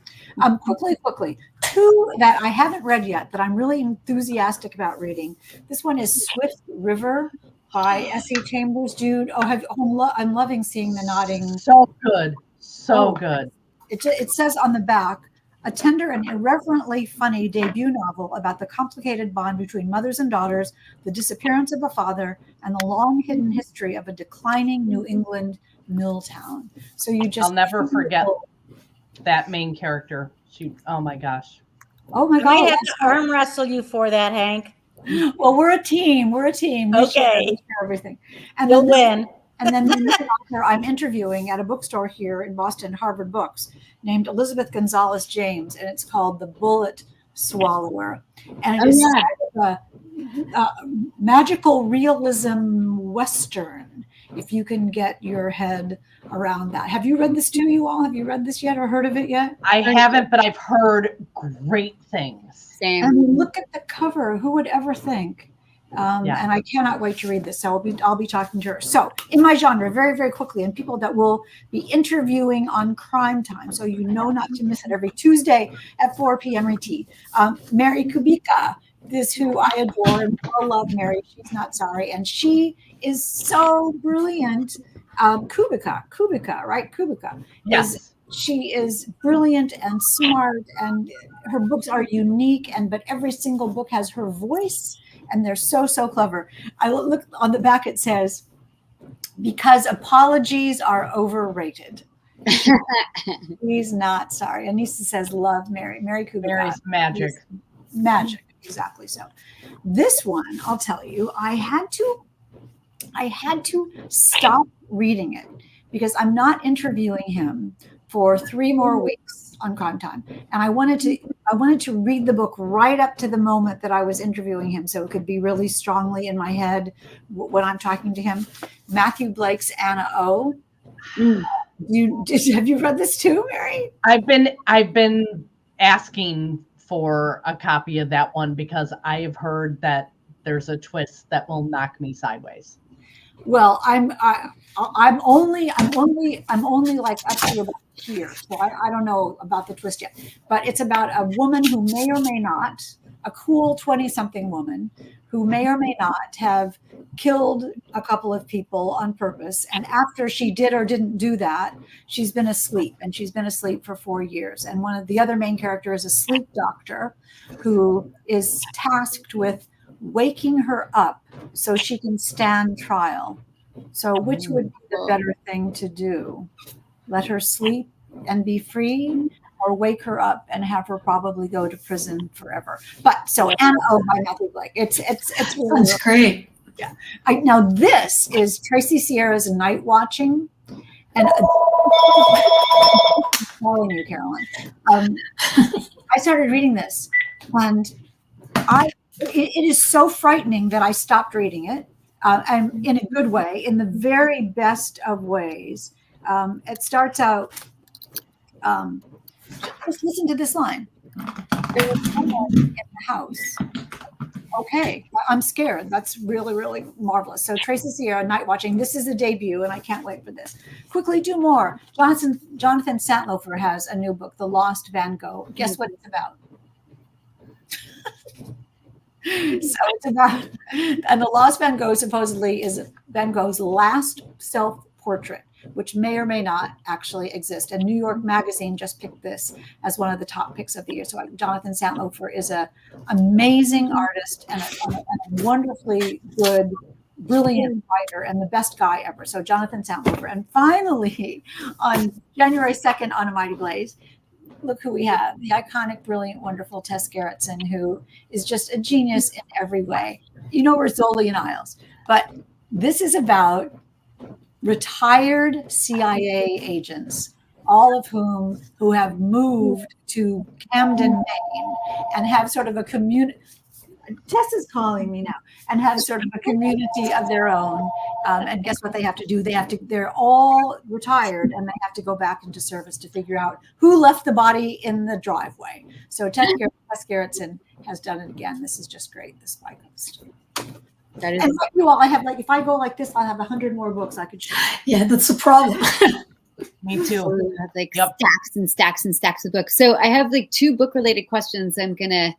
Quickly, two that I haven't read yet that I'm really enthusiastic about reading. This one is Swift River by S.E. Chambers. Dude, I'm loving seeing the nodding. So good. So good. It says on the back, a tender and irreverently funny debut novel about the complicated bond between mothers and daughters, the disappearance of a father, and the long hidden history of a declining New England mill town. So I'll never forget that main character. Oh my gosh. Oh my I might God. have to arm wrestle you for that, Hank. Well, we're a team. We Okay. share everything. And You'll then win. And then the new author I'm interviewing at a bookstore here in Boston, Harvard Books, named Elizabeth Gonzalez James, and it's called The Bullet Swallower. And it is a magical realism Western, if you can get your head around that. Have you read this too, you all? Have you read this yet or heard of it yet? I haven't, but I've heard great things. Same. I mean, look at the cover. Who would ever think? Yeah. And I cannot wait to read this. So I'll be talking to her. So in my genre, very, very quickly, and people that will be interviewing on Crime Time. So you know not to miss it every Tuesday at 4 p.m. ET. Mary Kubica is who I adore and I love Mary. She's not sorry. And she is so brilliant. Kubica, right? Kubica. Yes. She is brilliant and smart, and her books are unique, but every single book has her voice, and they're so clever. I look on the back, it says, because apologies are overrated. She's not sorry. Anissa says, love Mary. Mary Kubica. Mary's magic. Magic, exactly. So this one, I'll tell you, I had to stop reading it because I'm not interviewing him for 3 more weeks on Crime Time. And I wanted to read the book right up to the moment that I was interviewing him, so it could be really strongly in my head when I'm talking to him. Matthew Blake's Anna O. Have you read this too, Mary? I've been asking for a copy of that one because I have heard that there's a twist that will knock me sideways. Well, I'm only like up to about here, so I don't know about the twist yet. But it's about a woman who may or may not, a cool 20-something woman who may or may not have killed a couple of people on purpose. And after she did or didn't do that, she's been asleep, and she's been asleep for 4 years. And one of the other main characters is a sleep doctor who is tasked with waking her up so she can stand trial. So which would be the better thing to do? Let her sleep and be free, or wake her up and have her probably go to prison forever? But so Anna O by Matthew Blake. It's really, That's great. yeah. Now this is Tracy Sierra's Night Watching, and calling you, Carolyn. I started reading this, and it is so frightening that I stopped reading it, and in a good way, in the very best of ways. It starts out, just listen to this line. There was someone in the house. Okay, I'm scared. That's really, really marvelous. So Tracy Sierra, Night Watching. This is a debut, and I can't wait for this. Quickly do more. Jonathan Santlofer has a new book, The Lost Van Gogh. Guess what it's about? So it's about, and The Lost Van Gogh supposedly is Van Gogh's last self-portrait. which may or may not actually exist. And New York Magazine just picked this as one of the top picks of the year. So Jonathan Santlofer is an amazing artist and a wonderfully good, brilliant writer and the best guy ever. So Jonathan Santlofer. And finally, on January 2nd on A Mighty Blaze, look who we have, the iconic, brilliant, wonderful Tess Gerritsen, who is just a genius in every way. You know, Rizzoli and Isles. But this is about retired CIA agents, all of who have moved to Camden, Maine, and have sort of a community. Tess is calling me now, and have sort of a community of their own. And guess what they have to do? They're all retired, and they have to go back into service to figure out who left the body in the driveway. So Tess Gerritsen has done it again. This is just great, this spy ghost. That is, and like you all, I have if I go like this, I'll have 100 more books I could share. Yeah, that's the problem. Me too. I have stacks and stacks and stacks of books. So I have 2 book related questions I'm gonna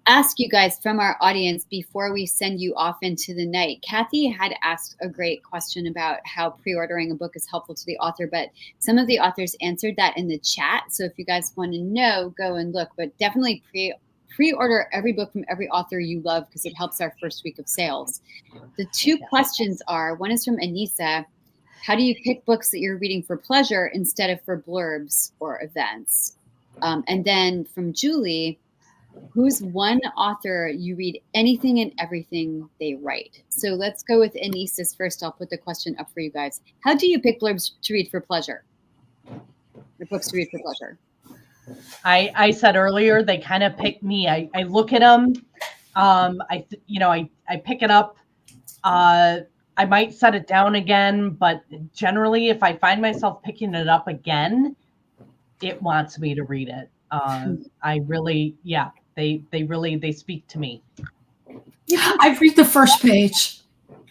ask you guys from our audience before we send you off into the night. Kathy had asked a great question about how pre-ordering a book is helpful to the author, but some of the authors answered that in the chat. So if you guys want to know, go and look, but definitely pre-order every book from every author you love because it helps our first week of sales. The 2 questions are, one is from Anissa. How do you pick books that you're reading for pleasure instead of for blurbs or events? And then from Julie, who's one author you read anything and everything they write? So let's go with Anissa's first. I'll put the question up for you guys. How do you pick blurbs to read for pleasure? Or books to read for pleasure? I said earlier, they kind of pick me. I look at them. I pick it up. I might set it down again, but generally if I find myself picking it up again, it wants me to read it. I really, they speak to me. I read the first page.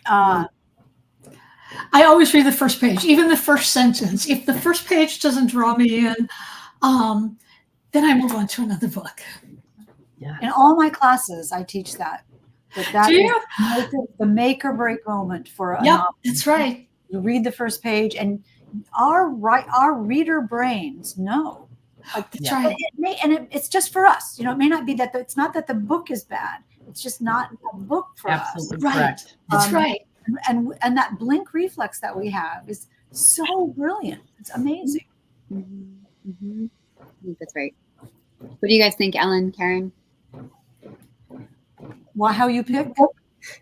I always read the first page, even the first sentence. If the first page doesn't draw me in, then I move on to another book. Yeah. In all my classes, I teach that. That Do you? is the make or break moment for a Yep, novel. that's right. You read the first page, and our reader brains know. That's right. It's just for us. It may not be that it's not that the book is bad. It's just not a book for Absolutely us. correct. That's right. And that blink reflex that we have is so brilliant. It's amazing. Mm-hmm. Mm-hmm. I think that's right. What do you guys think, Ellen, Karen? How you pick?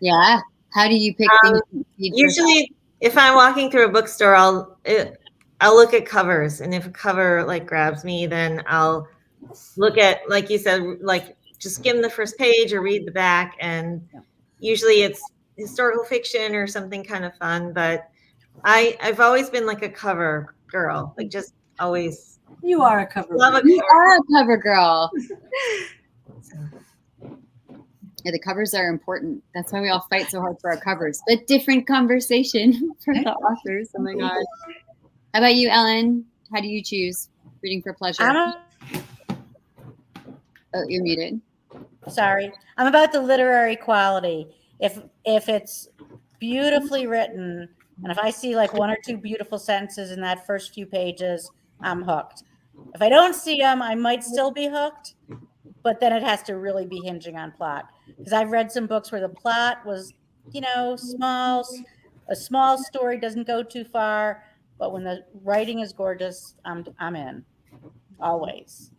Yeah. How do you pick things? Usually, if I'm walking through a bookstore, I'll look at covers, and if a cover grabs me, then I'll look at, like you said, just skim the first page or read the back. And usually it's historical fiction or something kind of fun. But I've always been a cover girl, just always. You are a cover. You are a cover girl. Yeah, the covers are important. That's why we all fight so hard for our covers. But different conversation for the authors. Oh my God. How about you, Ellen? How do you choose reading for pleasure? Oh, you're muted. Sorry. I'm about the literary quality. If it's beautifully written, and if I see 1 or 2 beautiful sentences in that first few pages, I'm hooked. If I don't see them, I might still be hooked, but then it has to really be hinging on plot. Because I've read some books where the plot was, small. A small story doesn't go too far, but when the writing is gorgeous, I'm in. Always.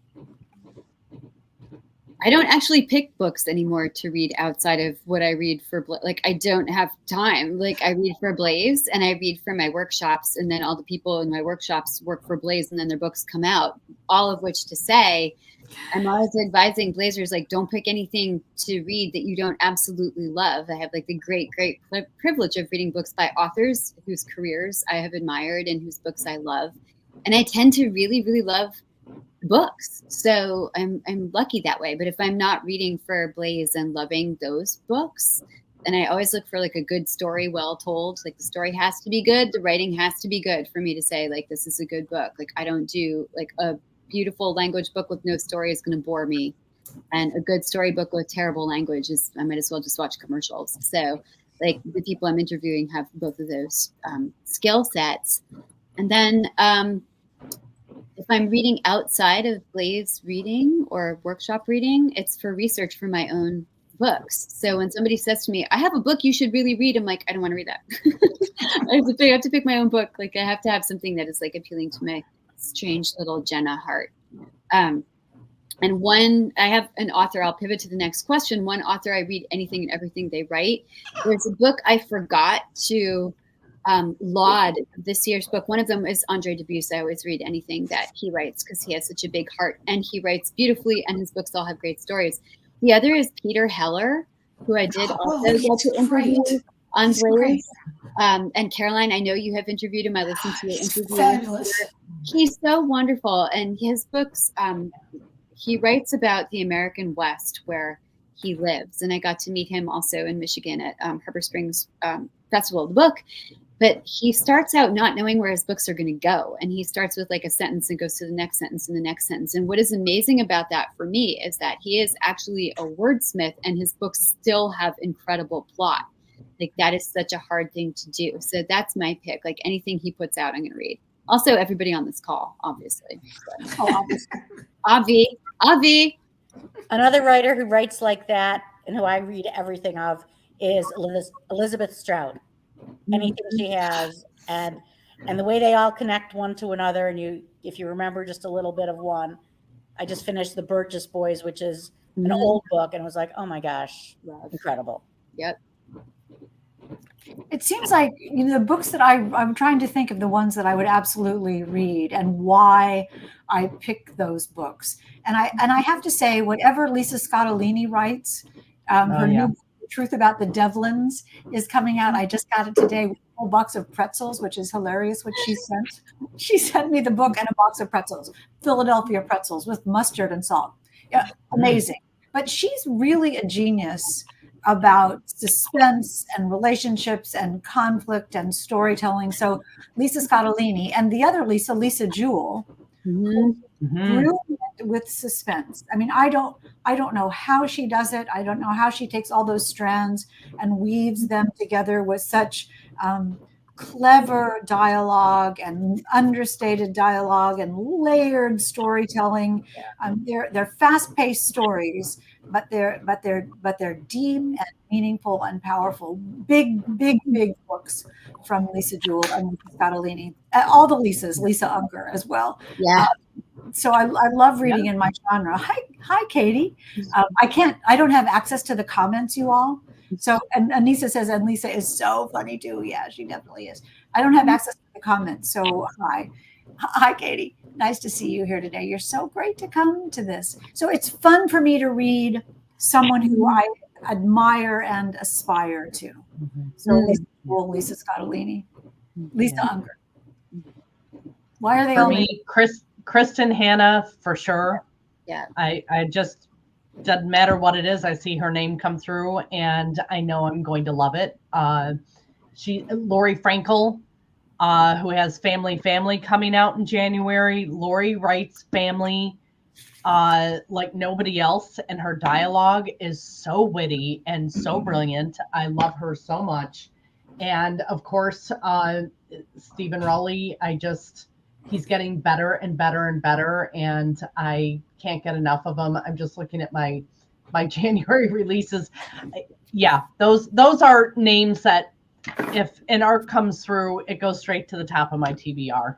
I don't actually pick books anymore to read outside of what I read for, I don't have time. I read for Blaze and I read for my workshops, and then all the people in my workshops work for Blaze, and then their books come out. All of which to say, I'm always advising Blazers, don't pick anything to read that you don't absolutely love. I have the great, great privilege of reading books by authors whose careers I have admired and whose books I love. And I tend to really, really love books. So I'm lucky that way. But if I'm not reading for Blaze and loving those books, then I always look for a good story, well told. The story has to be good. The writing has to be good for me to say this is a good book. I don't do a beautiful language book with no story is going to bore me. And a good storybook with terrible language I might as well just watch commercials. So the people I'm interviewing have both of those skill sets. And then if I'm reading outside of Blaze reading or workshop reading, it's for research for my own books. So when somebody says to me, I have a book you should really read, I'm like, I don't want to read that. I have to pick my own book. Like I have to have something that is like appealing to my strange little Jenna heart. And one, I have an author, I'll pivot to the next question. One author, I read anything and everything they write. There's a book I forgot to laud this year's book. One of them is Andre Debussy. I always read anything that he writes because he has such a big heart and he writes beautifully and his books all have great stories. The other is Peter Heller, who I did also get to interview on Blaze. And Caroline, I know you have interviewed him. I listened to your interview. Fabulous. He's so wonderful. And his books, he writes about the American West where he lives. And I got to meet him also in Michigan at Harbor Springs Festival of the Book. But he starts out not knowing where his books are going to go. And he starts with like a sentence and goes to the next sentence and the next sentence. And what is amazing about that for me is that he is actually a wordsmith and his books still have incredible plot. Like that is such a hard thing to do. So that's my pick. Like anything he puts out, I'm going to read. Also, everybody on this call, obviously. Avi. Another writer who writes like that and who I read everything of is Elizabeth Strout. Anything she has, and the way they all connect one to another. And if you remember just a little bit of one, I just finished The Burgess Boys, which is an old book, and it was like, oh my gosh, incredible. Yep. It seems like the books that I'm trying to think of the ones that I would absolutely read and why I pick those books. And I have to say, whatever Lisa Scottolini writes, her new book, Truth About the Devlins, is coming out. I just got it today with a whole box of pretzels, which is hilarious what she sent. She sent me the book and a box of pretzels, Philadelphia pretzels with mustard and salt. Yeah, amazing. But she's really a genius about suspense and relationships and conflict and storytelling. So Lisa Scottolini and the other Lisa Jewell, brilliant with suspense. I mean, I don't know how she does it. I don't know how she takes all those strands and weaves them together with such clever dialogue and understated dialogue and layered storytelling. They're fast-paced stories, but they're deep and meaningful and powerful. Big books from Lisa Jewell and Lisa Scottolini. All the Lisas, Lisa Unger as well. Yeah. So I love reading in my genre. Hi, Katie. I don't have access to the comments, you all. So, and Anissa says, and Lisa is so funny too. Yeah, she definitely is. I don't have access to the comments. So hi, Katie. Nice to see you here today. You're so great to come to this. So it's fun for me to read someone who I admire and aspire to. So Lisa Scottolini, Lisa Unger. Why are they for all me? Kristen Hanna for sure. Yeah. I just doesn't matter what it is. I see her name come through and I know I'm going to love it. Lori Frankel, who has Family coming out in January. Lori writes family like nobody else, and her dialogue is so witty and so brilliant. I love her so much. And of course, Stephen Rowley, he's getting better and better and better, and I can't get enough of him. I'm just looking at my January releases. Yeah, those are names that if an art comes through, it goes straight to the top of my TBR.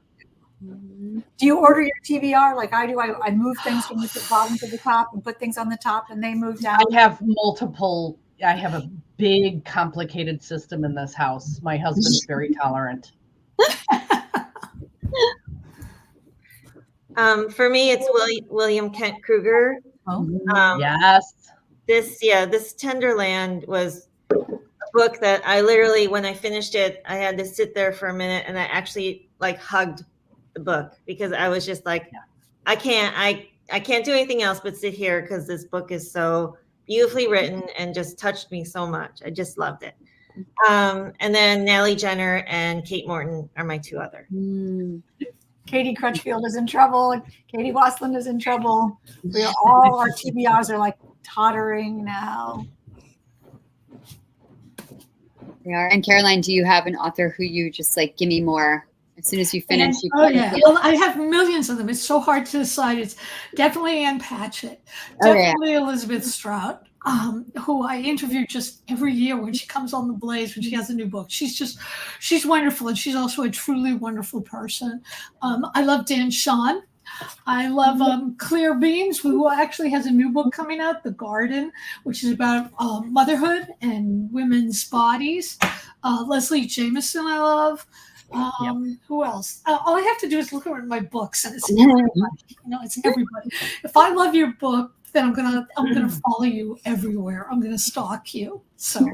Do you order your TBR like I do? I move things from the bottom to the top and put things on the top, and they move down. I have a big, complicated system in this house. My husband's very tolerant. For me, it's William Kent Kruger. Yes. This Tenderland was a book that I literally, when I finished it, I had to sit there for a minute and I actually like hugged the book because I was just like, I can't do anything else but sit here because this book is so beautifully written and just touched me so much. I just loved it. And then Natalie Jenner and Kate Morton are my two other. Katie Crutchfield is in trouble. Katie Wassland is in trouble. All our TBRs are like tottering now. They are. And Caroline, do you have an author who you just like, give me more As soon as you finish, you Oh can yeah, well, I have millions of them. It's so hard to decide. It's definitely Ann Patchett, Oh, yeah. definitely Elizabeth Strout, who I interview just every year when she comes on the Blaze when she has a new book. She's wonderful, and she's also a truly wonderful person. I love Dan Shawn. I love Claire Beams, who actually has a new book coming out, The Garden, which is about motherhood and women's bodies. Leslie Jameson, I love. Who else? All I have to do is look over my books, and it's everybody. It's everybody. If I love your book, then I'm gonna follow you everywhere. I'm gonna stalk you. So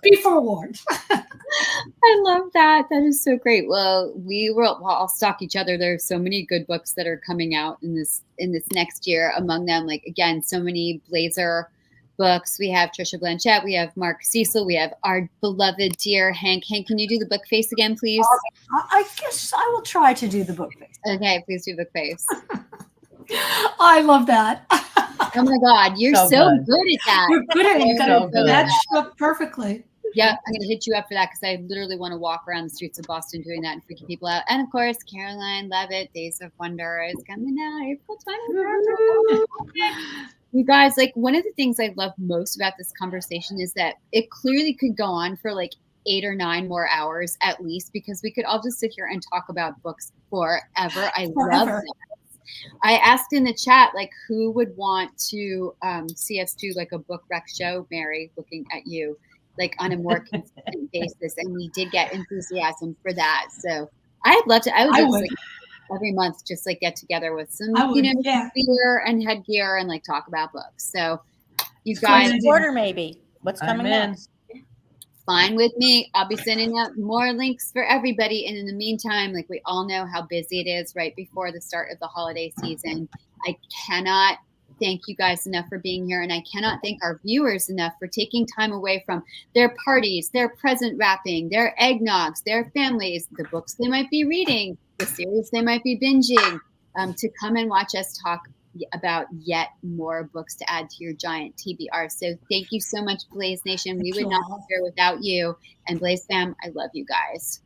be forewarned. I love that. That is so great. Well, we'll all stalk each other. There are so many good books that are coming out in this next year. Among them, like again, so many Blazer books. We have Trisha Blanchett. We have Mark Cecil. We have our beloved dear Hank. Hank, can you do the book face again, please? I guess I will try to do the book face. Okay, please do book face. I love that. Oh my God, you're so good at that. You're good at it. You So got good. it matched up perfectly. Yeah, I'm gonna hit you up for that because I literally want to walk around the streets of Boston doing that and freaking people out. And of course, Caroline Levitt, Days of Wonder is coming out April 20th. You guys, like one of the things I love most about this conversation is that it clearly could go on for like 8 or 9 more hours at least, because we could all just sit here and talk about books forever. I love that. I asked in the chat, like, who would want to see us do like a book rec show, Mary, looking at you, like on a more consistent basis. And we did get enthusiasm for that. So I'd love to, I would just like every month, just like get together with some, beer and headgear and like talk about books. So you guys. Order maybe. What's coming next? Fine with me. I'll be sending out more links for everybody. And in the meantime, like we all know how busy it is right before the start of the holiday season. I cannot thank you guys enough for being here. And I cannot thank our viewers enough for taking time away from their parties, their present wrapping, their eggnogs, their families, the books they might be reading, the series they might be binging, to come and watch us talk about yet more books to add to your giant TBR. So thank you so much, Blaze Nation. We would not be here without you. And Blaze fam, I love you guys.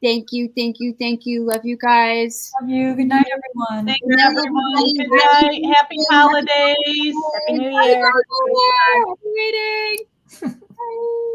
Thank you, thank you, thank you. Love you guys. Love you. Good night, everyone. Thank you, everyone. Good night. Happy holidays. Happy New Year. Happy reading. Bye.